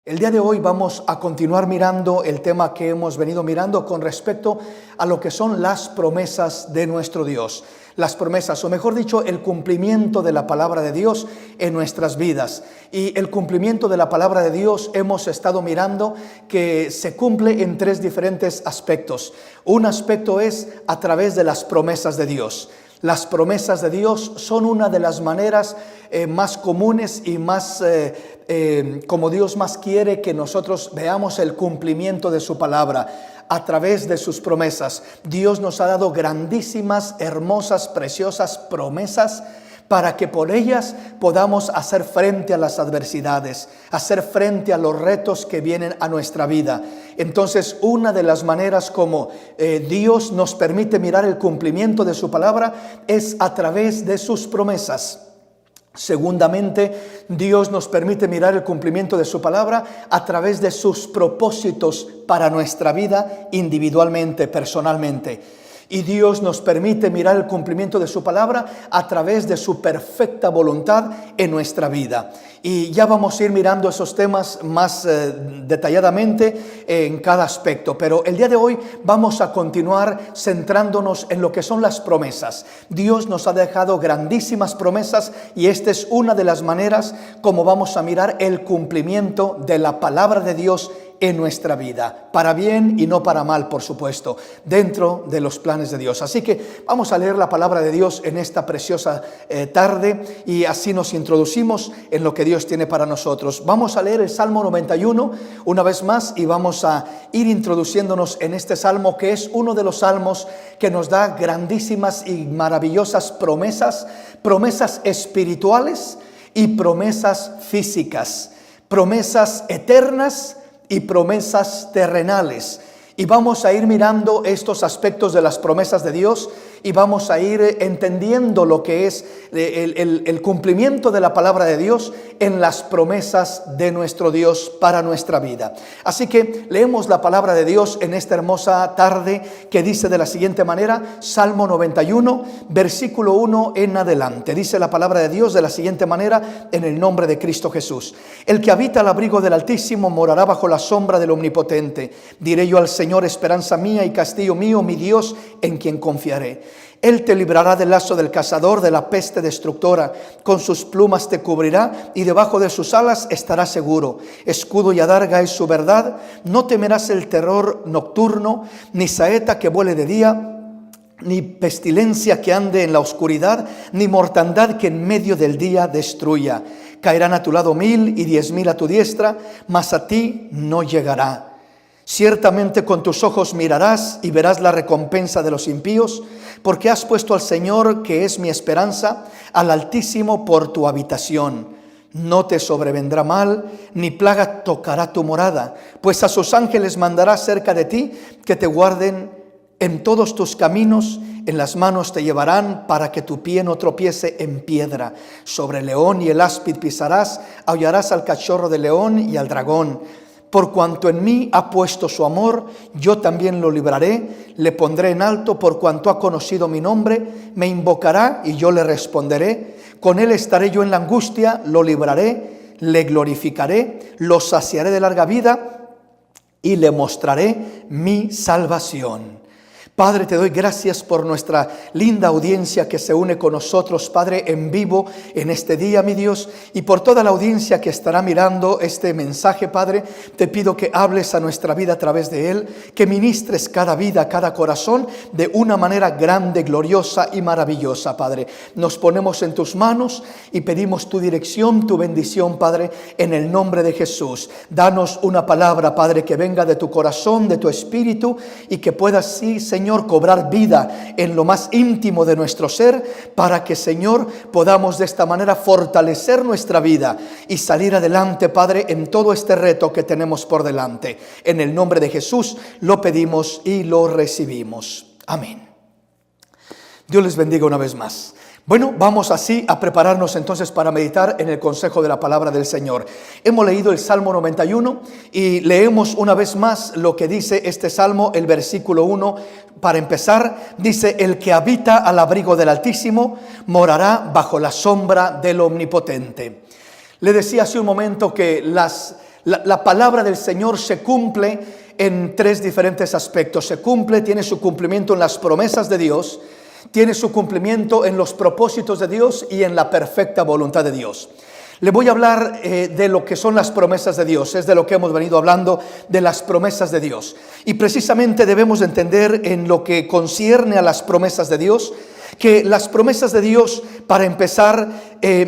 El día de hoy vamos a continuar mirando el tema que hemos venido mirando con respecto a lo que son las promesas de nuestro Dios. Las promesas, o mejor dicho, el cumplimiento de la palabra de Dios en nuestras vidas. Y el cumplimiento de la palabra de Dios hemos estado mirando que se cumple en tres diferentes aspectos. Un aspecto es a través de las promesas de Dios. Las promesas de Dios son una de las maneras más comunes y más como Dios más quiere que nosotros veamos el cumplimiento de su palabra a través de sus promesas. Dios nos ha dado grandísimas, hermosas, preciosas promesas para que por ellas podamos hacer frente a las adversidades, hacer frente a los retos que vienen a nuestra vida. Entonces, una de las maneras como Dios nos permite mirar el cumplimiento de su palabra es a través de sus promesas. Segundamente, Dios nos permite mirar el cumplimiento de su palabra a través de sus propósitos para nuestra vida individualmente, personalmente. Y Dios nos permite mirar el cumplimiento de su palabra a través de su perfecta voluntad en nuestra vida. Y ya vamos a ir mirando esos temas más detalladamente en cada aspecto. Pero el día de hoy vamos a continuar centrándonos en lo que son las promesas. Dios nos ha dejado grandísimas promesas y esta es una de las maneras como vamos a mirar el cumplimiento de la palabra de Dios en nuestra vida, para bien y no para mal, por supuesto, dentro de los planes de Dios. Así que vamos a leer la palabra de Dios en esta preciosa tarde y así nos introducimos en lo que Dios tiene para nosotros. Vamos a leer el Salmo 91 una vez más y vamos a ir introduciéndonos en este salmo que es uno de los salmos que nos da grandísimas y maravillosas promesas, promesas espirituales y promesas físicas, promesas eternas y promesas terrenales. Y vamos a ir mirando estos aspectos de las promesas de Dios y vamos a ir entendiendo lo que es el cumplimiento de la palabra de Dios en las promesas de nuestro Dios para nuestra vida. Así que leemos la palabra de Dios en esta hermosa tarde que dice de la siguiente manera, Salmo 91, versículo 1 en adelante. Dice la palabra de Dios de la siguiente manera en el nombre de Cristo Jesús. El que habita al abrigo del Altísimo morará bajo la sombra del Omnipotente. Diré yo al Señor, esperanza mía y castillo mío, mi Dios, en quien confiaré. Él te librará del lazo del cazador, de la peste destructora. Con sus plumas te cubrirá y debajo de sus alas estarás seguro. Escudo y adarga es su verdad. No temerás el terror nocturno, ni saeta que vuele de día, ni pestilencia que ande en la oscuridad, ni mortandad que en medio del día destruya. Caerán a tu lado 1000 y 10,000 a tu diestra, mas a ti no llegará. Ciertamente con tus ojos mirarás y verás la recompensa de los impíos, porque has puesto al Señor, que es mi esperanza, al Altísimo por tu habitación. No te sobrevendrá mal, ni plaga tocará tu morada, pues a sus ángeles mandará cerca de ti, que te guarden en todos tus caminos. En las manos te llevarán para que tu pie no tropiece en piedra. Sobre el león y el áspid pisarás, aullarás al cachorro del león y al dragón. Por cuanto en mí ha puesto su amor, yo también lo libraré, le pondré en alto por cuanto ha conocido mi nombre, me invocará y yo le responderé. Con él estaré yo en la angustia, lo libraré, le glorificaré, lo saciaré de larga vida y le mostraré mi salvación. Padre, te doy gracias por nuestra linda audiencia que se une con nosotros, Padre, en vivo en este día, mi Dios, y por toda la audiencia que estará mirando este mensaje, Padre, te pido que hables a nuestra vida a través de él, que ministres cada vida, cada corazón de una manera grande, gloriosa y maravillosa, Padre. Nos ponemos en tus manos y pedimos tu dirección, tu bendición, Padre, en el nombre de Jesús. Danos una palabra, Padre, que venga de tu corazón, de tu espíritu y que pueda así, Señor, cobrar vida en lo más íntimo de nuestro ser, para que, Señor, podamos de esta manera fortalecer nuestra vida y salir adelante, Padre, en todo este reto que tenemos por delante. En el nombre de Jesús lo pedimos y lo recibimos. Amén. Dios les bendiga una vez más. Bueno, vamos así a prepararnos entonces para meditar en el consejo de la palabra del Señor. Hemos leído el Salmo 91 y leemos una vez más lo que dice este Salmo, el versículo 1. Para empezar, dice, el que habita al abrigo del Altísimo morará bajo la sombra del Omnipotente. Le decía hace un momento que las La palabra del Señor se cumple en tres diferentes aspectos. Se cumple, tiene su cumplimiento en las promesas de Dios, tiene su cumplimiento en los propósitos de Dios y en la perfecta voluntad de Dios. Le voy a hablar de lo que son las promesas de Dios. Es de lo que hemos venido hablando, de las promesas de Dios. Y precisamente debemos entender en lo que concierne a las promesas de Dios, que las promesas de Dios, para empezar,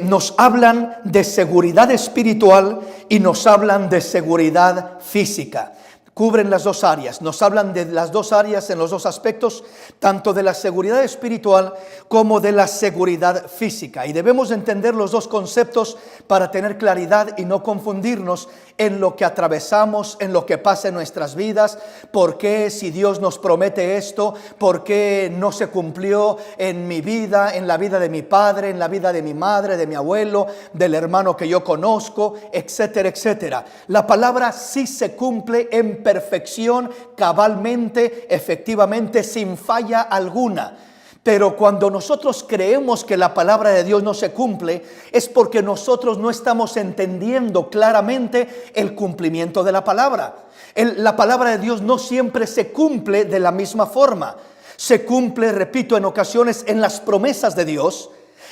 nos hablan de seguridad espiritual y nos hablan de seguridad física. Cubren las dos áreas, nos hablan de las dos áreas en los dos aspectos, tanto de la seguridad espiritual como de la seguridad física. Y debemos entender los dos conceptos para tener claridad y no confundirnos en lo que atravesamos, en lo que pasa en nuestras vidas. ¿Por qué, si Dios nos promete esto, por qué no se cumplió en mi vida, en la vida de mi padre, en la vida de mi madre, de mi abuelo, del hermano que yo conozco, etcétera, etcétera? La palabra sí se cumple en perfección, cabalmente, efectivamente, sin falla alguna. Pero cuando nosotros creemos que la palabra de Dios no se cumple, es porque nosotros no estamos entendiendo claramente el cumplimiento de la palabra. La palabra de Dios no siempre se cumple de la misma forma. Se cumple, repito, en ocasiones en las promesas de Dios,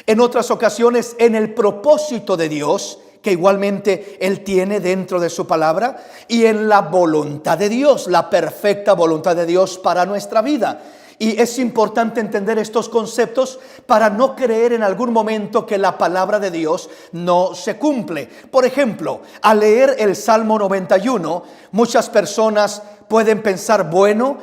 en otras ocasiones en el propósito de Dios, que igualmente Él tiene dentro de su palabra, y en la voluntad de Dios, la perfecta voluntad de Dios para nuestra vida. Y es importante entender estos conceptos para no creer en algún momento que la palabra de Dios no se cumple. Por ejemplo, al leer el Salmo 91, muchas personas pueden pensar, bueno,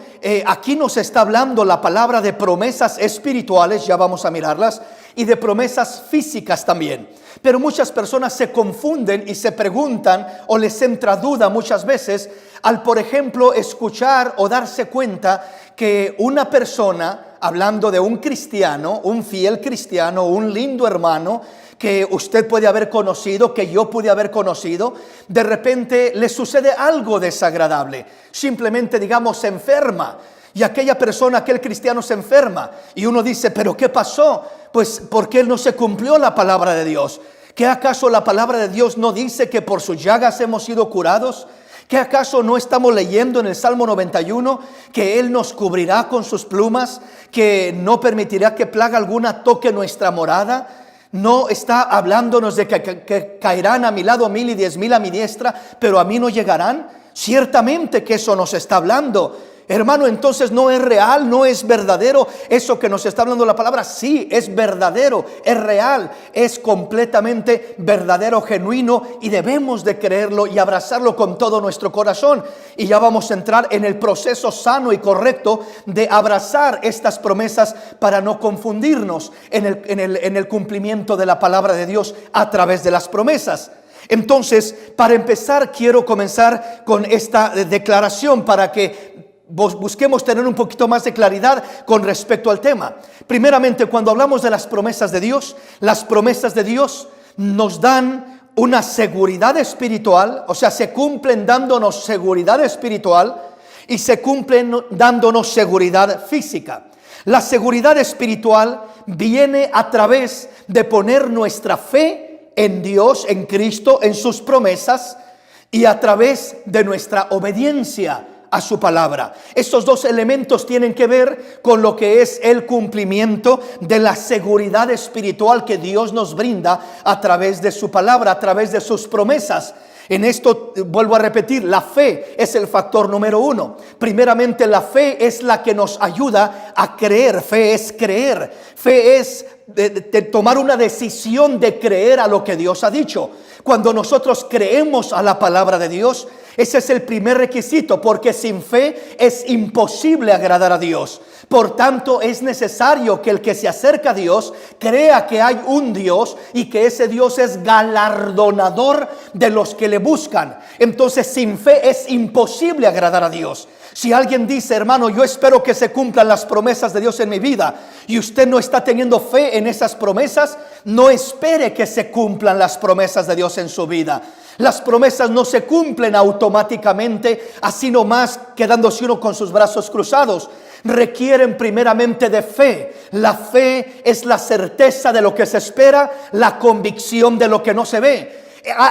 aquí nos está hablando la palabra de promesas espirituales, ya vamos a mirarlas, y de promesas físicas también. Pero muchas personas se confunden y se preguntan o les entra duda muchas veces al, por ejemplo, escuchar o darse cuenta que una persona, hablando de un cristiano, un fiel cristiano, un lindo hermano, que usted puede haber conocido, que yo pude haber conocido, de repente le sucede algo desagradable. Simplemente, digamos, se enferma. Y aquella persona, aquel cristiano se enferma. Y uno dice, ¿pero qué pasó? Pues porque no se cumplió la palabra de Dios. ¿Qué acaso la palabra de Dios no dice que por sus llagas hemos sido curados? ¿Qué acaso no estamos leyendo en el Salmo 91 que Él nos cubrirá con sus plumas, que no permitirá que plaga alguna toque nuestra morada? No está hablándonos de que caerán a mi lado 1000 y 10,000 a mi diestra, pero a mí no llegarán. Ciertamente que eso nos está hablando. Hermano, entonces no es real, no es verdadero eso que nos está hablando la palabra. Sí, es verdadero, es real, es completamente verdadero, genuino, y debemos de creerlo y abrazarlo con todo nuestro corazón. Y ya vamos a entrar en el proceso sano y correcto de abrazar estas promesas para no confundirnos en el cumplimiento de la palabra de Dios a través de las promesas. Entonces, para empezar, quiero comenzar con esta declaración para que busquemos tener un poquito más de claridad con respecto al tema. Primeramente, cuando hablamos de las promesas de Dios, las promesas de Dios nos dan una seguridad espiritual, o sea, se cumplen dándonos seguridad espiritual y se cumplen dándonos seguridad física. La seguridad espiritual viene a través de poner nuestra fe en Dios, en Cristo, en sus promesas, y a través de nuestra obediencia a su palabra. Estos dos elementos tienen que ver con lo que es el cumplimiento de la seguridad espiritual que Dios nos brinda a través de su palabra, a través de sus promesas. En esto vuelvo a repetir, la fe es el factor número uno. Primeramente, la fe es la que nos ayuda a creer. Fe es creer. Fe es de tomar una decisión de creer a lo que Dios ha dicho. Cuando nosotros creemos a la palabra de Dios, ese es el primer requisito, porque sin fe es imposible agradar a Dios. Por tanto, es necesario que el que se acerca a Dios crea que hay un Dios y que ese Dios es galardonador de los que le buscan. Entonces, sin fe es imposible agradar a Dios. Si alguien dice, hermano, yo espero que se cumplan las promesas de Dios en mi vida, y usted no está teniendo fe en esas promesas, no espere que se cumplan las promesas de Dios en su vida. Las promesas no se cumplen automáticamente, así nomás quedándose uno con sus brazos cruzados. Requieren primeramente de fe. La fe es la certeza de lo que se espera, la convicción de lo que no se ve.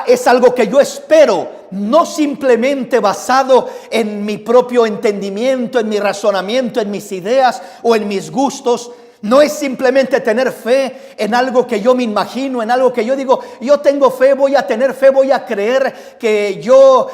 es algo que yo espero, no simplemente basado en mi propio entendimiento, en mi razonamiento, en mis ideas o en mis gustos. No es simplemente tener fe en algo que yo me imagino, en algo que yo digo, yo tengo fe, voy a tener fe, voy a creer que yo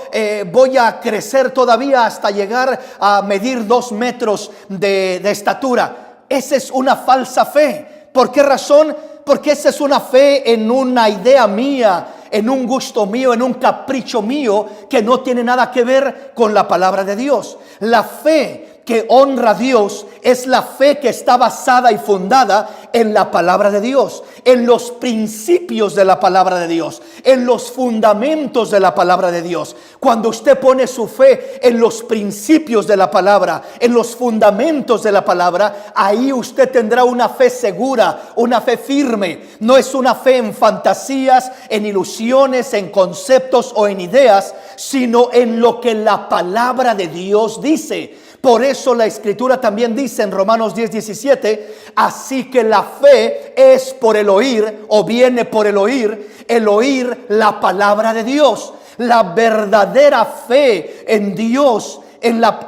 voy a crecer todavía hasta llegar a medir 2 metros de estatura. Esa es una falsa fe. ¿Por qué razón? Porque esa es una fe en una idea mía, en un gusto mío, en un capricho mío, que no tiene nada que ver con la palabra de Dios. La fe que honra a Dios es la fe que está basada y fundada en la palabra de Dios, en los principios de la palabra de Dios, en los fundamentos de la palabra de Dios. Cuando usted pone su fe en los principios de la palabra, en los fundamentos de la palabra, ahí usted tendrá una fe segura, una fe firme. No es una fe en fantasías, en ilusiones, en conceptos o en ideas, sino en lo que la palabra de Dios dice. Por eso la Escritura también dice en Romanos 10:17, así que la fe es por el oír, o viene por el oír la palabra de Dios. La verdadera fe en Dios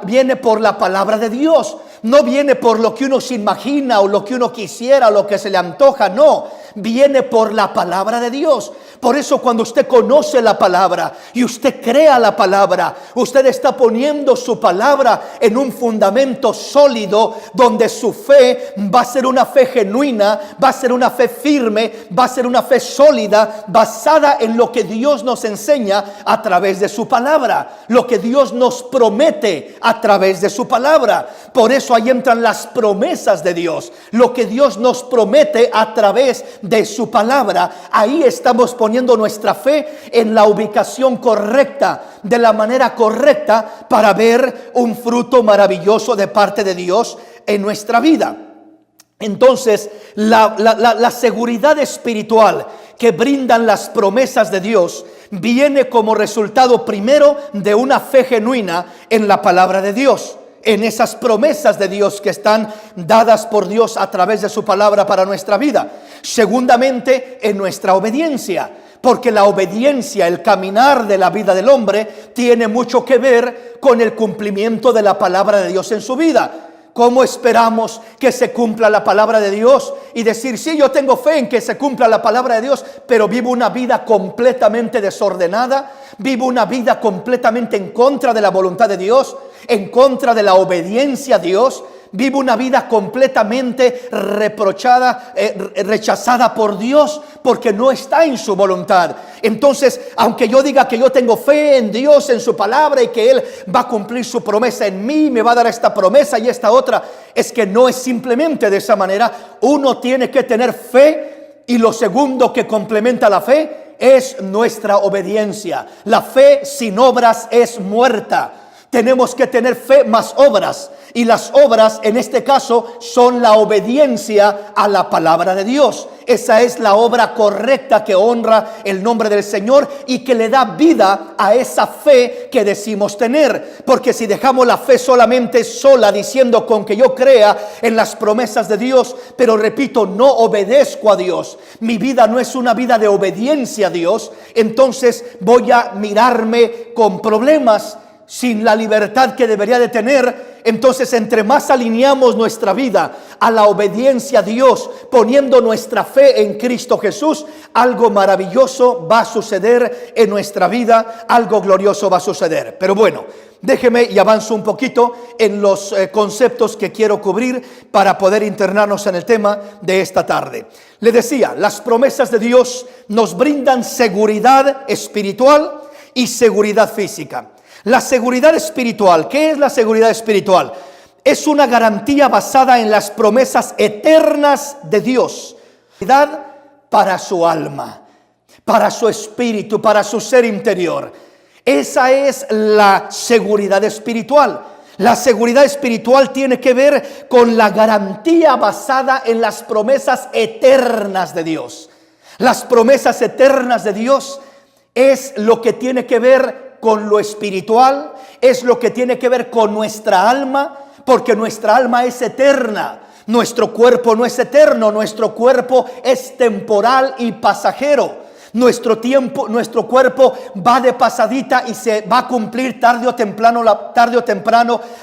viene por la palabra de Dios. No viene por lo que uno se imagina o lo que uno quisiera o lo que se le antoja, no. Viene por la palabra de Dios. Por eso cuando usted conoce la palabra y usted crea la palabra, usted está poniendo su palabra en un fundamento sólido donde su fe va a ser una fe genuina, va a ser una fe firme, va a ser una fe sólida, basada en lo que Dios nos enseña a través de su palabra, lo que Dios nos promete a través de su palabra. Por eso ahí entran las promesas de Dios, lo que Dios nos promete a través de su palabra. Ahí estamos poniendo nuestra fe en la ubicación correcta, de la manera correcta, para ver un fruto maravilloso de parte de Dios en nuestra vida. Entonces, la seguridad espiritual que brindan las promesas de Dios viene como resultado primero de una fe genuina en la palabra de Dios, en esas promesas de Dios que están dadas por Dios a través de su palabra para nuestra vida. Segundamente, en nuestra obediencia, porque la obediencia, el caminar de la vida del hombre, tiene mucho que ver con el cumplimiento de la palabra de Dios en su vida. ¿Cómo esperamos que se cumpla la palabra de Dios y decir, sí, yo tengo fe en que se cumpla la palabra de Dios, pero vivo una vida completamente desordenada, vivo una vida completamente en contra de la voluntad de Dios, en contra de la obediencia a Dios? Vivo una vida completamente reprochada, rechazada por Dios, porque no está en su voluntad. Entonces, aunque yo diga que yo tengo fe en Dios, en su palabra, y que Él va a cumplir su promesa en mí, me va a dar esta promesa y esta otra, es que no es simplemente de esa manera. Uno tiene que tener fe, y lo segundo que complementa la fe es nuestra obediencia. La fe sin obras es muerta. Tenemos que tener fe más obras, y las obras en este caso son la obediencia a la palabra de Dios. Esa es la obra correcta que honra el nombre del Señor y que le da vida a esa fe que decimos tener. Porque si dejamos la fe solamente sola, diciendo con que yo crea en las promesas de Dios, pero repito, no obedezco a Dios, mi vida no es una vida de obediencia a Dios, entonces voy a mirarme con problemas, sin la libertad que debería de tener. Entonces, entre más alineamos nuestra vida a la obediencia a Dios, poniendo nuestra fe en Cristo Jesús, algo maravilloso va a suceder en nuestra vida, algo glorioso va a suceder. Pero bueno, déjeme y avanzo un poquito en los conceptos que quiero cubrir para poder internarnos en el tema de esta tarde. Le decía, las promesas de Dios nos brindan seguridad espiritual y seguridad física. La seguridad espiritual, ¿qué es la seguridad espiritual? Es una garantía basada en las promesas eternas de Dios. Seguridad para su alma, para su espíritu, para su ser interior. Esa es la seguridad espiritual. La seguridad espiritual tiene que ver con la garantía basada en las promesas eternas de Dios. Las promesas eternas de Dios es lo que tiene que ver con lo espiritual, es lo que tiene que ver con nuestra alma, porque nuestra alma es eterna. Nuestro cuerpo no es eterno, nuestro cuerpo es temporal y pasajero. Nuestro tiempo, nuestro cuerpo va de pasadita y se va a cumplir tarde o temprano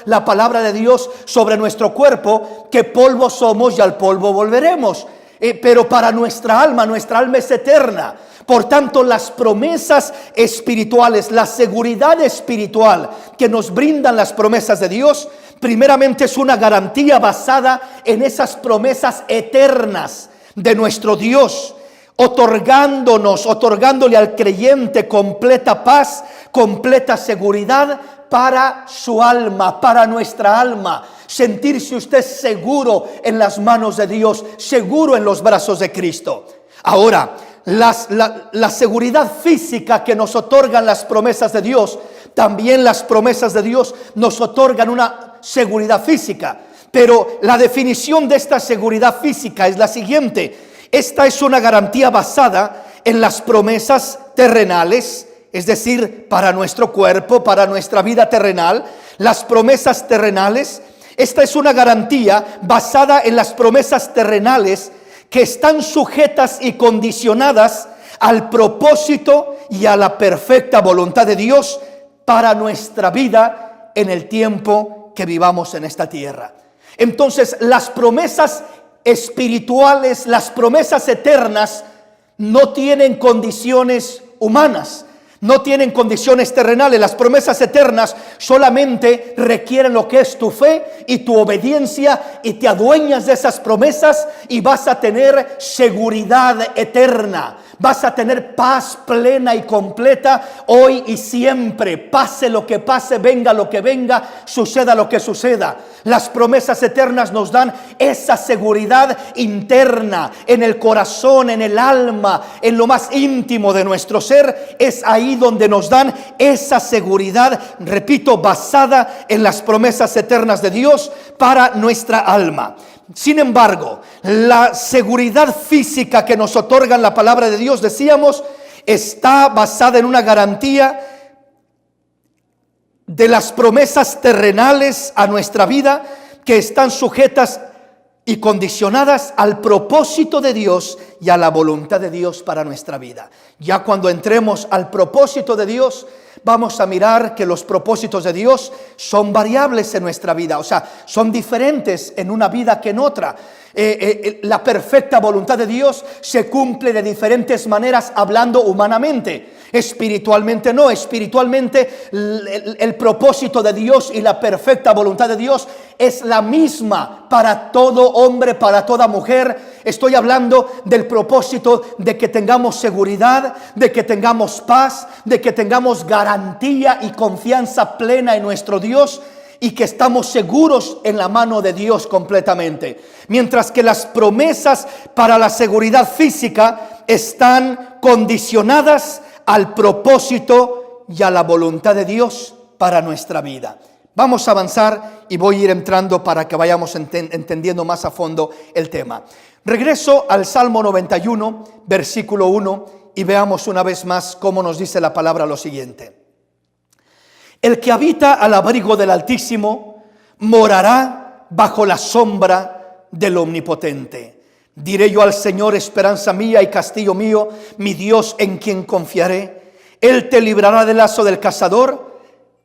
la palabra de Dios sobre nuestro cuerpo, que polvo somos y al polvo volveremos. Pero para nuestra alma es eterna. Por tanto, las promesas espirituales, la seguridad espiritual que nos brindan las promesas de Dios, primeramente es una garantía basada en esas promesas eternas de nuestro Dios, otorgándole al creyente completa paz, completa seguridad para su alma, para nuestra alma. Sentirse usted seguro en las manos de Dios, seguro en los brazos de Cristo. Ahora, la seguridad física que nos otorgan las promesas de Dios, también las promesas de Dios nos otorgan una seguridad física. Pero la definición de esta seguridad física es la siguiente: esta es una garantía basada en las promesas terrenales, es decir, para nuestro cuerpo, para nuestra vida terrenal, las promesas terrenales. Esta es una garantía basada en las promesas terrenales que están sujetas y condicionadas al propósito y a la perfecta voluntad de Dios para nuestra vida en el tiempo que vivamos en esta tierra. Entonces, las promesas espirituales, las promesas eternas, no tienen condiciones humanas, no tienen condiciones terrenales. Las promesas eternas solamente requieren lo que es tu fe y tu obediencia, y te adueñas de esas promesas y vas a tener seguridad eterna. Vas a tener paz plena y completa hoy y siempre. Pase lo que pase, venga lo que venga, suceda lo que suceda. Las promesas eternas nos dan esa seguridad interna en el corazón, en el alma, en lo más íntimo de nuestro ser. Es ahí donde nos dan esa seguridad, repito, basada en las promesas eternas de Dios para nuestra alma. Sin embargo, la seguridad física que nos otorga la palabra de Dios, decíamos, está basada en una garantía de las promesas terrenales a nuestra vida, que están sujetas y condicionadas al propósito de Dios y a la voluntad de Dios para nuestra vida. Ya cuando entremos al propósito de Dios, vamos a mirar que los propósitos de Dios son variables en nuestra vida, o sea, son diferentes en una vida que en otra. La perfecta voluntad de Dios se cumple de diferentes maneras, hablando humanamente. Espiritualmente no. Espiritualmente el propósito de Dios y la perfecta voluntad de Dios es la misma para todo hombre, para toda mujer. Estoy hablando del propósito de que tengamos seguridad, de que tengamos paz, de que tengamos garantía y confianza plena en nuestro Dios, y que estamos seguros en la mano de Dios completamente. Mientras que las promesas para la seguridad física están condicionadas al propósito y a la voluntad de Dios para nuestra vida. Vamos a avanzar y voy a ir entrando para que vayamos entendiendo más a fondo el tema. Regreso al Salmo 91, versículo 1, y veamos una vez más cómo nos dice la palabra lo siguiente: el que habita al abrigo del Altísimo morará bajo la sombra del Omnipotente. Diré yo al Señor, esperanza mía y castillo mío, mi Dios en quien confiaré. Él te librará del lazo del cazador,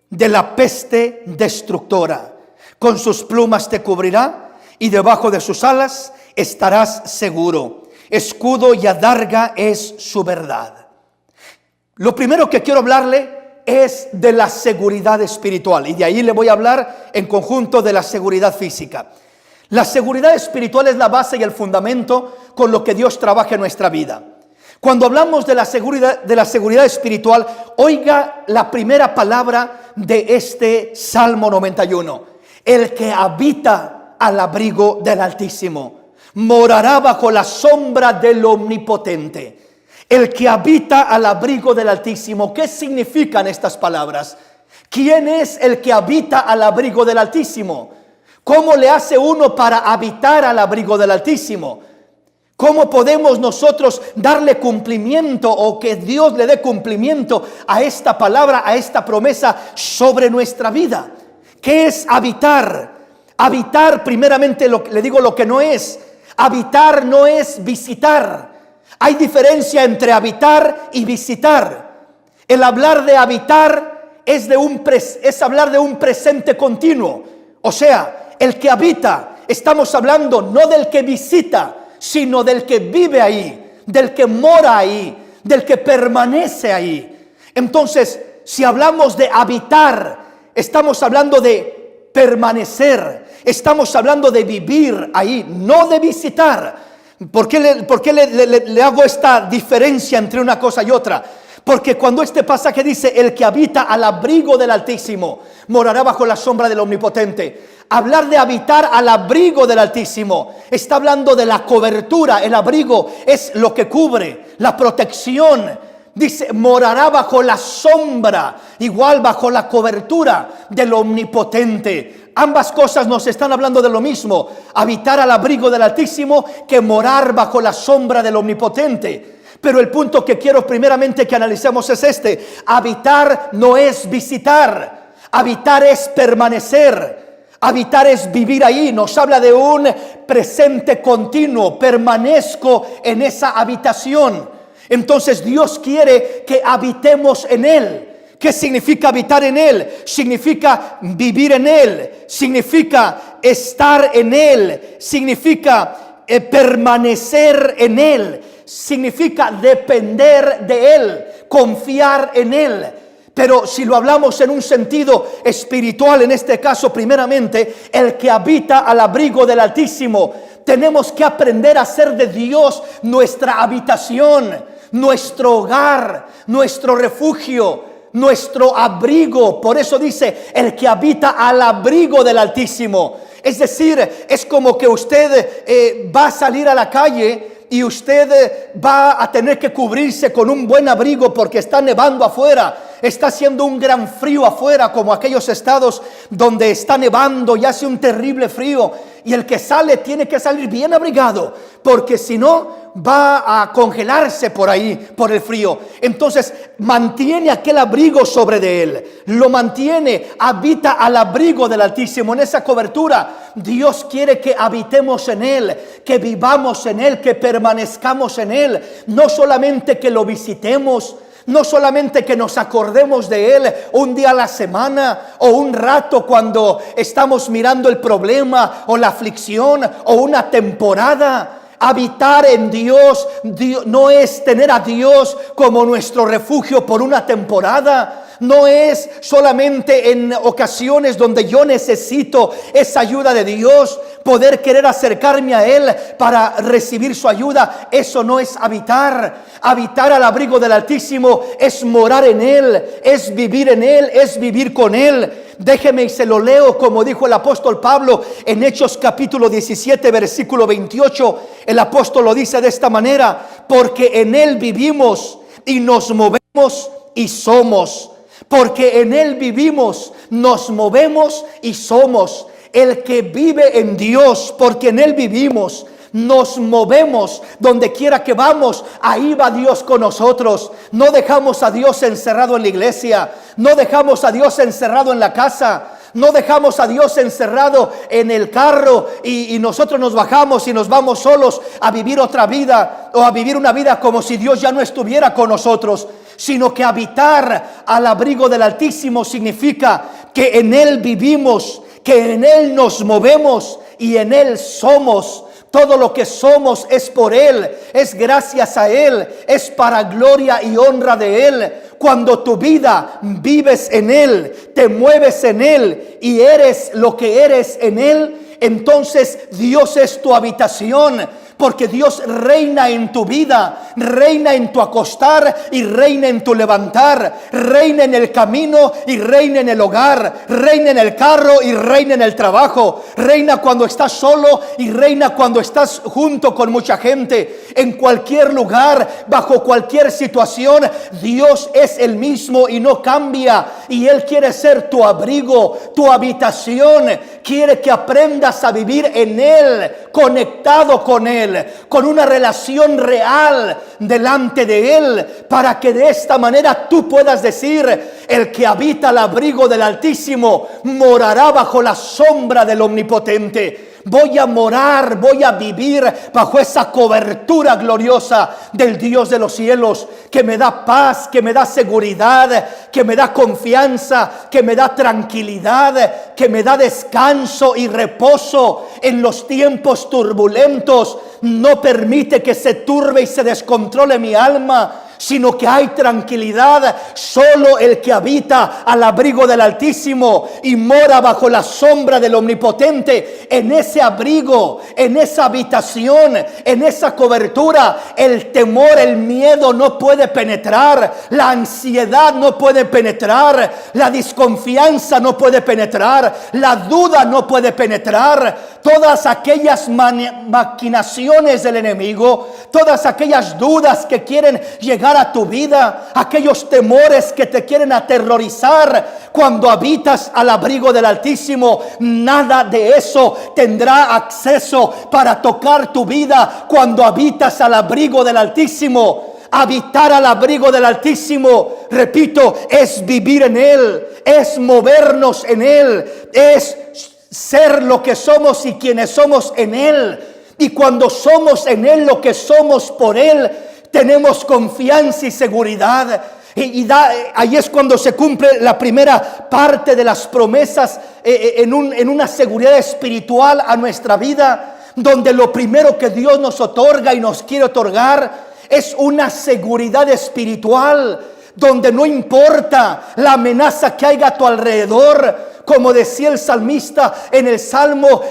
de la peste destructora. Con sus plumas te cubrirá y debajo de sus alas estarás seguro. Escudo y adarga es su verdad. Lo primero que quiero hablarle es de la seguridad espiritual, y de ahí le voy a hablar en conjunto de la seguridad física. La seguridad espiritual es la base y el fundamento con lo que Dios trabaja en nuestra vida. Cuando hablamos de la seguridad espiritual, oiga la primera palabra de este Salmo 91: el que habita al abrigo del Altísimo morará bajo la sombra del Omnipotente. El que habita al abrigo del Altísimo. ¿Qué significan estas palabras? ¿Quién es el que habita al abrigo del Altísimo? ¿Cómo le hace uno para habitar al abrigo del Altísimo? ¿Cómo podemos nosotros darle cumplimiento, o que Dios le dé cumplimiento a esta palabra, a esta promesa sobre nuestra vida? ¿Qué es habitar? Habitar, primeramente, le digo lo que no es. Habitar no es visitar. Hay diferencia entre habitar y visitar. El hablar de habitar es hablar de un presente continuo. O sea, el que habita, estamos hablando no del que visita, sino del que vive ahí, del que mora ahí, del que permanece ahí. Entonces, si hablamos de habitar, estamos hablando de permanecer, estamos hablando de vivir ahí, no de visitar. ¿Por qué le hago esta diferencia entre una cosa y otra? Porque cuando este pasaje dice, el que habita al abrigo del Altísimo, morará bajo la sombra del Omnipotente. Hablar de habitar al abrigo del Altísimo, está hablando de la cobertura. El abrigo es lo que cubre, la protección. Dice, morará bajo la sombra, igual bajo la cobertura del Omnipotente. Ambas cosas nos están hablando de lo mismo, habitar al abrigo del Altísimo que morar bajo la sombra del Omnipotente. Pero el punto que quiero primeramente que analicemos es este: habitar no es visitar, habitar es permanecer, habitar es vivir ahí. Nos habla de un presente continuo, permanezco en esa habitación. Entonces Dios quiere que habitemos en Él. ¿Qué significa habitar en Él? Significa vivir en Él, significa estar en Él, significa permanecer en Él, significa depender de Él, confiar en Él. Pero si lo hablamos en un sentido espiritual, en este caso primeramente, el que habita al abrigo del Altísimo, tenemos que aprender a hacer de Dios nuestra habitación, nuestro hogar, nuestro refugio, nuestro abrigo. Por eso dice, el que habita al abrigo del Altísimo. Es decir, es como que usted va a salir a la calle y usted va a tener que cubrirse con un buen abrigo porque está nevando afuera, está haciendo un gran frío afuera, como aquellos estados donde está nevando y hace un terrible frío, y el que sale tiene que salir bien abrigado, porque si no va a congelarse por ahí, por el frío. Entonces mantiene aquel abrigo sobre de él, lo mantiene, habita al abrigo del Altísimo, en esa cobertura. Dios quiere que habitemos en Él, que vivamos en Él, que permanezcamos en Él, no solamente que lo visitemos, no solamente que nos acordemos de Él un día a la semana o un rato cuando estamos mirando el problema o la aflicción o una temporada. Habitar en Dios no es tener a Dios como nuestro refugio por una temporada. No es solamente en ocasiones donde yo necesito esa ayuda de Dios, poder querer acercarme a Él para recibir su ayuda. Eso no es habitar. Habitar al abrigo del Altísimo es morar en Él, es vivir en Él, es vivir con Él. Déjeme y se lo leo como dijo el apóstol Pablo en Hechos capítulo 17 versículo 28. El apóstol lo dice de esta manera: porque en Él vivimos y nos movemos y somos. Porque en Él vivimos, nos movemos y somos. El que vive en Dios, porque en Él vivimos, nos movemos, donde quiera que vamos, ahí va Dios con nosotros. No dejamos a Dios encerrado en la iglesia, no dejamos a Dios encerrado en la casa, no dejamos a Dios encerrado en el carro y nosotros nos bajamos y nos vamos solos a vivir otra vida o a vivir una vida como si Dios ya no estuviera con nosotros. Sino que habitar al abrigo del Altísimo significa que en Él vivimos, que en Él nos movemos y en Él somos. Todo lo que somos es por Él, es gracias a Él, es para gloria y honra de Él. Cuando tu vida vives en Él, te mueves en Él y eres lo que eres en Él, entonces Dios es tu habitación. Porque Dios reina en tu vida, reina en tu acostar y reina en tu levantar, reina en el camino y reina en el hogar, reina en el carro y reina en el trabajo, reina cuando estás solo y reina cuando estás junto con mucha gente. En cualquier lugar, bajo cualquier situación, Dios es el mismo y no cambia. Y Él quiere ser tu abrigo, tu habitación. Quiere que aprendas a vivir en Él, conectado con Él, con una relación real delante de Él, para que de esta manera tú puedas decir: el que habita al abrigo del Altísimo morará bajo la sombra del Omnipotente. voy a morar, voy a vivir bajo esa cobertura gloriosa del Dios de los cielos, que me da paz, que me da seguridad, que me da confianza, que me da tranquilidad, que me da descanso y reposo en los tiempos turbulentos. No permite que se turbe y se descontrole mi alma, sino que hay tranquilidad. Solo el que habita al abrigo del Altísimo y mora bajo la sombra del Omnipotente, en ese abrigo, en esa habitación, en esa cobertura, el temor, el miedo no puede penetrar, la ansiedad no puede penetrar, la desconfianza no puede penetrar, la duda no puede penetrar. Todas aquellas maquinaciones del enemigo, todas aquellas dudas que quieren llegar a tu vida, aquellos temores que te quieren aterrorizar, cuando habitas al abrigo del Altísimo, nada de eso tendrá acceso para tocar tu vida. Cuando habitas al abrigo del Altísimo, habitar al abrigo del Altísimo, repito, es vivir en Él, es movernos en Él, es ser lo que somos y quienes somos en Él. Y cuando somos en Él lo que somos por Él, tenemos confianza y seguridad. Ahí es cuando se cumple la primera parte de las promesas en una seguridad espiritual a nuestra vida, donde lo primero que Dios nos otorga y nos quiere otorgar es una seguridad espiritual, donde no importa la amenaza que haya a tu alrededor. Como decía el salmista en el Salmo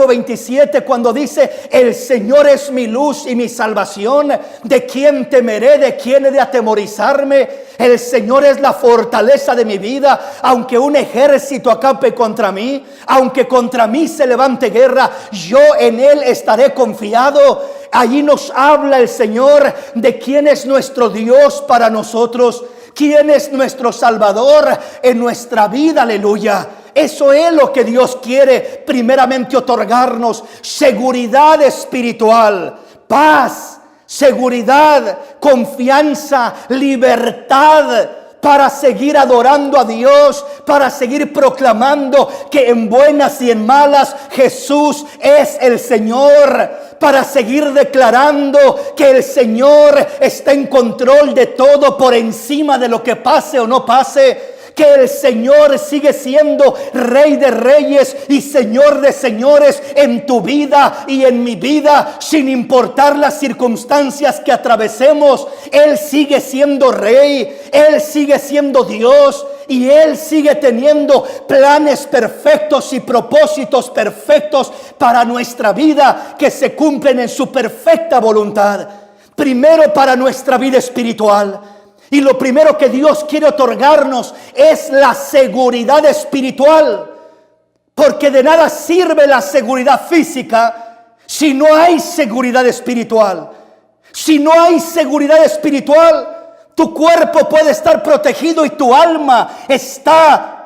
27, cuando dice: el Señor es mi luz y mi salvación, ¿de quién temeré? ¿De quién he de atemorizarme? El Señor es la fortaleza de mi vida. Aunque un ejército acampe contra mí, aunque contra mí se levante guerra, yo en Él estaré confiado. Allí nos habla el Señor de quién es nuestro Dios para nosotros, quién es nuestro Salvador en nuestra vida. Aleluya. Eso es lo que Dios quiere primeramente otorgarnos: seguridad espiritual, paz, seguridad, confianza, libertad, para seguir adorando a Dios, para seguir proclamando que en buenas y en malas Jesús es el Señor, para seguir declarando que el Señor está en control de todo, por encima de lo que pase o no pase, que el Señor sigue siendo Rey de reyes y Señor de señores en tu vida y en mi vida, sin importar las circunstancias que atravesemos. Él sigue siendo Rey, Él sigue siendo Dios, y Él sigue teniendo planes perfectos y propósitos perfectos para nuestra vida, que se cumplen en su perfecta voluntad. Primero, para nuestra vida espiritual. Y lo primero que Dios quiere otorgarnos es la seguridad espiritual. Porque de nada sirve la seguridad física si no hay seguridad espiritual. Si no hay seguridad espiritual, tu cuerpo puede estar protegido y tu alma está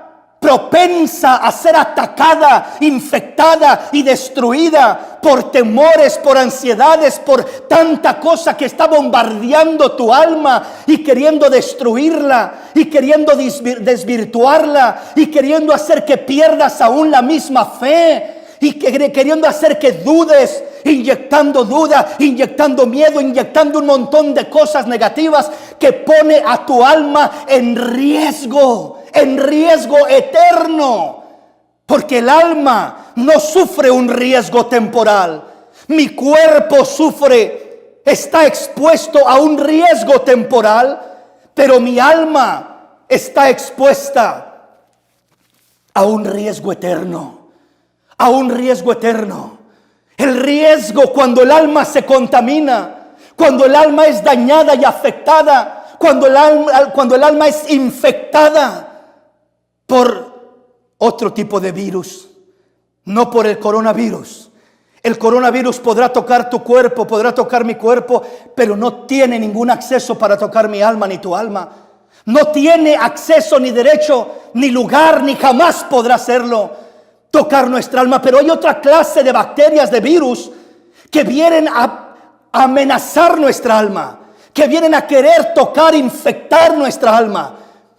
propensa a ser atacada, infectada y destruida por temores, por ansiedades, por tanta cosa que está bombardeando tu alma y queriendo destruirla, y queriendo desvirtuarla, y queriendo hacer que pierdas aún la misma fe, y queriendo hacer que dudes, inyectando duda, inyectando miedo, inyectando un montón de cosas negativas que pone a tu alma en riesgo eterno. Porque el alma no sufre un riesgo temporal. Mi cuerpo está expuesto a un riesgo temporal, pero mi alma está expuesta a un riesgo eterno. A un riesgo eterno. El riesgo cuando el alma se contamina, cuando el alma es dañada y afectada, cuando el alma es infectada por otro tipo de virus, no por el coronavirus. El coronavirus podrá tocar tu cuerpo, podrá tocar mi cuerpo, pero no tiene ningún acceso para tocar mi alma ni tu alma. No tiene acceso, ni derecho, ni lugar, ni jamás podrá hacerlo, tocar nuestra alma. Pero hay otra clase de bacterias, de virus, que vienen a amenazar nuestra alma, que vienen a querer tocar, infectar nuestra alma.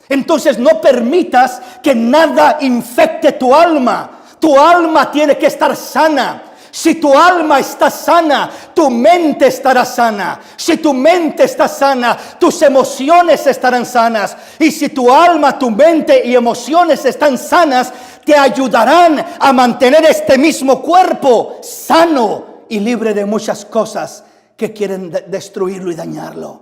Entonces no permitas que nada infecte tu alma. Tu alma tiene que estar sana. Si tu alma está sana, tu mente estará sana. Si tu mente está sana, tus emociones estarán sanas. Y si tu alma, tu mente y emociones están sanas, te ayudarán a mantener este mismo cuerpo sano y libre de muchas cosas que quieren destruirlo y dañarlo.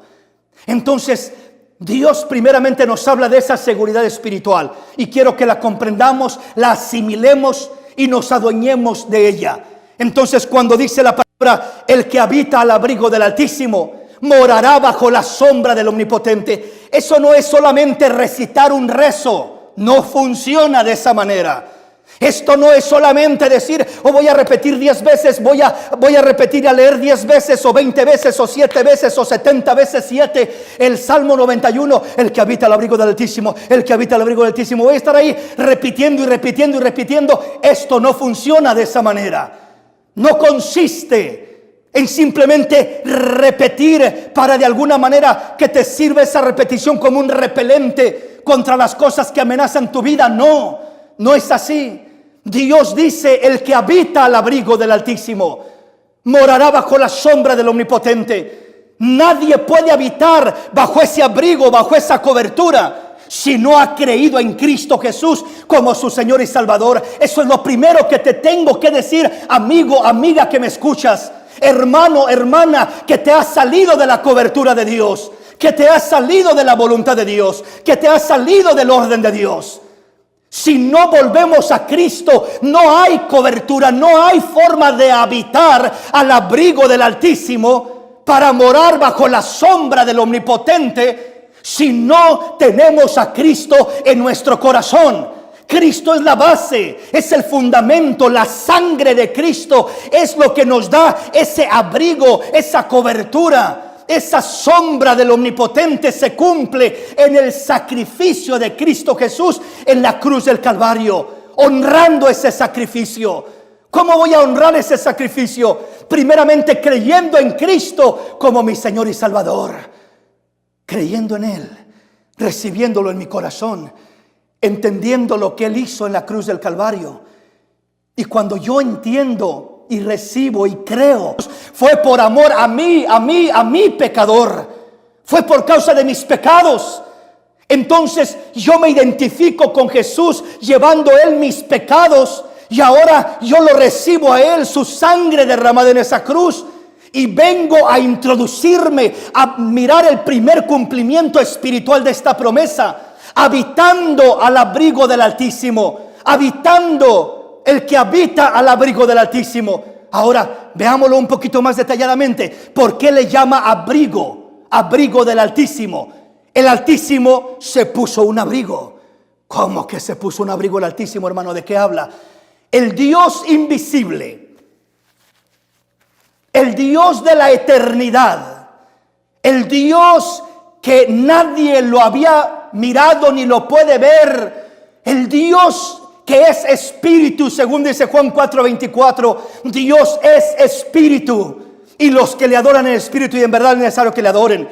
Entonces, Dios primeramente nos habla de esa seguridad espiritual. Y quiero que la comprendamos, la asimilemos y nos adueñemos de ella. Entonces, cuando dice la palabra, el que habita al abrigo del Altísimo morará bajo la sombra del Omnipotente. Eso no es solamente recitar un rezo. No funciona de esa manera. Esto no es solamente decir, voy a repetir 10 veces, voy a repetir a leer 10 veces, o 20 veces, o 7 veces, o 70 veces 7. El Salmo 91, el que habita al abrigo del Altísimo, el que habita al abrigo del Altísimo. Voy a estar ahí repitiendo y repitiendo y repitiendo. Esto no funciona de esa manera. No consiste en simplemente repetir para de alguna manera que te sirva esa repetición como un repelente contra las cosas que amenazan tu vida. No, no es así. Dios dice, el que habita al abrigo del Altísimo morará bajo la sombra del Omnipotente. Nadie puede habitar bajo ese abrigo, bajo esa cobertura, si no ha creído en Cristo Jesús como su Señor y Salvador. Eso es lo primero que te tengo que decir, amigo, amiga que me escuchas, hermano, hermana, que te has salido de la cobertura de Dios, que te has salido de la voluntad de Dios, que te has salido del orden de Dios. Si no volvemos a Cristo, no hay cobertura, no hay forma de habitar al abrigo del Altísimo para morar bajo la sombra del Omnipotente si no tenemos a Cristo en nuestro corazón. Cristo es la base, es el fundamento, la sangre de Cristo es lo que nos da ese abrigo, esa cobertura. Esa sombra del Omnipotente se cumple en el sacrificio de Cristo Jesús en la cruz del Calvario, honrando ese sacrificio. ¿Cómo voy a honrar ese sacrificio? Primeramente creyendo en Cristo como mi Señor y Salvador, creyendo en Él, recibiéndolo en mi corazón, entendiendo lo que Él hizo en la cruz del Calvario. Y cuando yo entiendo y recibo y creo, fue por amor a mí pecador, fue por causa de mis pecados. Entonces yo me identifico con Jesús llevando Él mis pecados, y ahora yo lo recibo a Él, su sangre derramada en esa cruz, y vengo a introducirme, a mirar el primer cumplimiento espiritual de esta promesa, habitando al abrigo del Altísimo, habitando el que habita al abrigo del Altísimo. Ahora, veámoslo un poquito más detalladamente. ¿Por qué le llama abrigo? Abrigo del Altísimo. El Altísimo se puso un abrigo. ¿Cómo que se puso un abrigo el Altísimo, hermano? ¿De qué habla? El Dios invisible, el Dios de la eternidad, el Dios que nadie lo había mirado ni lo puede ver, el Dios que es espíritu, según dice Juan 4:24. Dios es espíritu, y los que le adoran en espíritu y en verdad es necesario que le adoren.